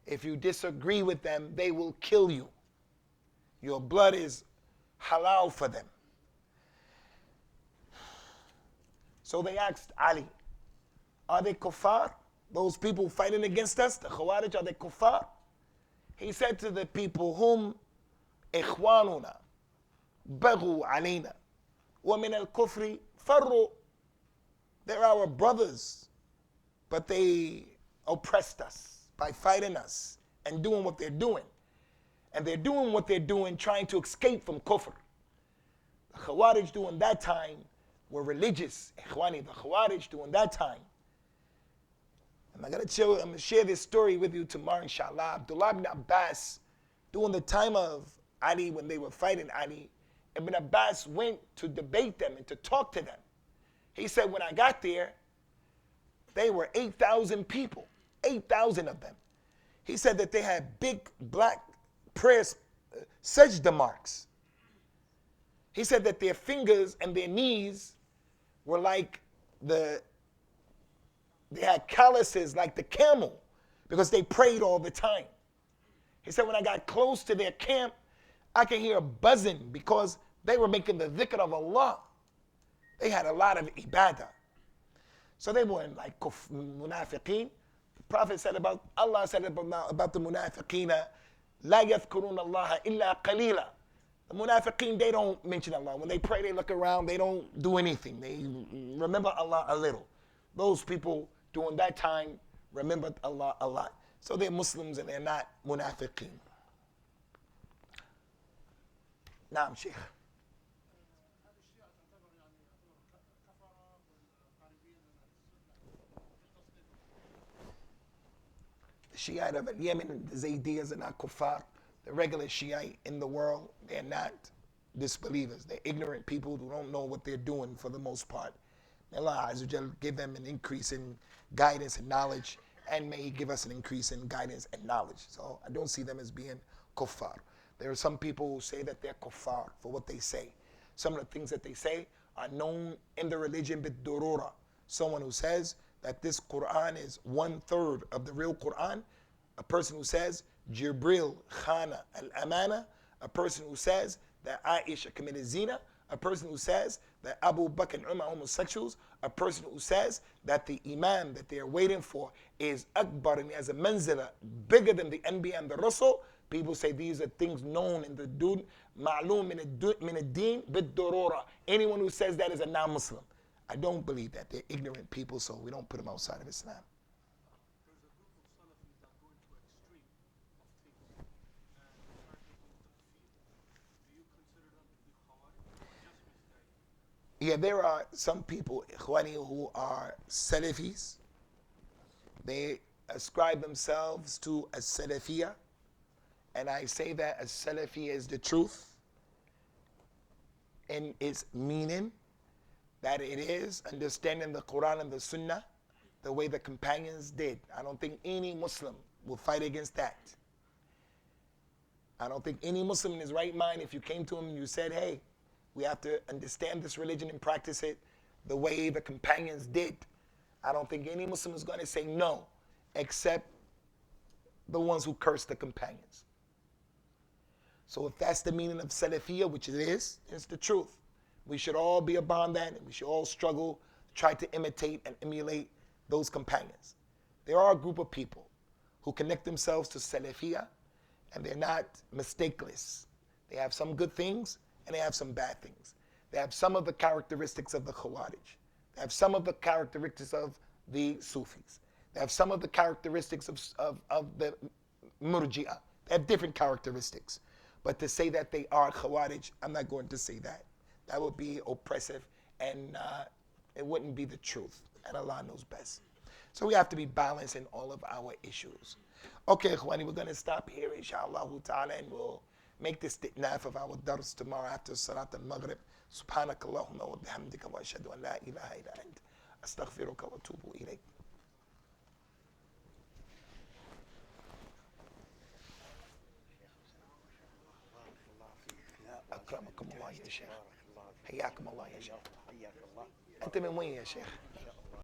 If you disagree with them, they will kill you. Your blood is halal for them. So they asked Ali, are they kuffar? Those people fighting against us, the Khawarij, are they kuffar? He said to the people, hum ikhwanuna baghu alayna wa min al-kufri farru. They're our brothers, but they oppressed us by fighting us and doing what they're doing. And they're doing what they're doing trying to escape from kufr. The Khawarij during that time were religious. Ikhwani, the Khawarij during that time. And I'm going to share this story with you tomorrow, inshallah. Abdullah ibn Abbas, during the time of Ali, when they were fighting Ali, Ibn Abbas went to debate them and to talk to them. He said, when I got there, they were 8,000 people, 8,000 of them. He said that they had big black prayers, sajda marks. He said that their fingers and their knees were like they had calluses like the camel because they prayed all the time. He said when I got close to their camp, I could hear a buzzing because they were making the dhikr of Allah. They had a lot of ibadah. So they weren't like munafiqeen. The Prophet said about, Allah said about the munafiqeen, la yadhkuruna Allah illa qalila. The munafiqeen, they don't mention Allah. When they pray, they look around, they don't do anything. They remember Allah a little. Those people during that time remembered Allah a lot. So they're Muslims and they're not munafiqeen. Naam, Sheikh. The Shiite of Yemen, the Zaydiyas are not kuffar. The regular Shiite in the world, they're not disbelievers. They're ignorant people who don't know what they're doing for the most part. May Allah Azza wa Jal give them an increase in guidance and knowledge, and may He give us an increase in guidance and knowledge. So I don't see them as being kuffar. There are some people who say that they're kuffar for what they say. Some of the things that they say are known in the religion bid-durura. Someone who says that this Quran is 1/3 of the real Quran, a person who says Jibril khana al-amana, a person who says that Aisha committed zina, a person who says that Abu Bakr and Umar are homosexuals, a person who says that the Imam that they're waiting for is Akbar and he has a manzila bigger than the Anbiya and the Rasul. People say these are things known in the deen, ma'loom min ad-din bid-durura. Anyone who says that is a non-Muslim. I don't believe that. They're ignorant people, so we don't put them outside of Islam. There's a group of Salafis that go into extreme of things and start making takfir. Do you consider them to be Khawaarij or just misguided? Yeah, there are some people, Ikhwani, who are Salafis. They ascribe themselves to a Salafiyah. And I say that a Salafi is the truth in its meaning, that it is understanding the Quran and the Sunnah the way the companions did. I don't think any Muslim will fight against that. I don't think any Muslim in his right mind, if you came to him and you said, hey, we have to understand this religion and practice it the way the companions did, I don't think any Muslim is going to say no, except the ones who curse the companions. So if that's the meaning of Salafiyah, which it is, it's the truth. We should all be upon that, and we should all struggle, try to imitate and emulate those companions. There are a group of people who connect themselves to Salafiyah, and they're not mistakeless. They have some good things, and they have some bad things. They have some of the characteristics of the Khawarij. They have some of the characteristics of the Sufis. They have some of the characteristics of the Murji'ah. They have different characteristics. But to say that they are Khawarij, I'm not going to say that. That would be oppressive, and it wouldn't be the truth. And Allah knows best. So we have to be balanced in all of our issues. Okay, Khwani, we're going to stop here, inshallah ta'ala, and we'll make this naf of our dars tomorrow after Salat al-Maghrib. Subhanak Allahumma wa bihamdika wa ashhadu an la ilaha illa ant. Astaghfiruka wa atubu ilayk. أكرمكم الله يا شيخ. حياكم الله يا شيخ. أنت من وين يا شيخ؟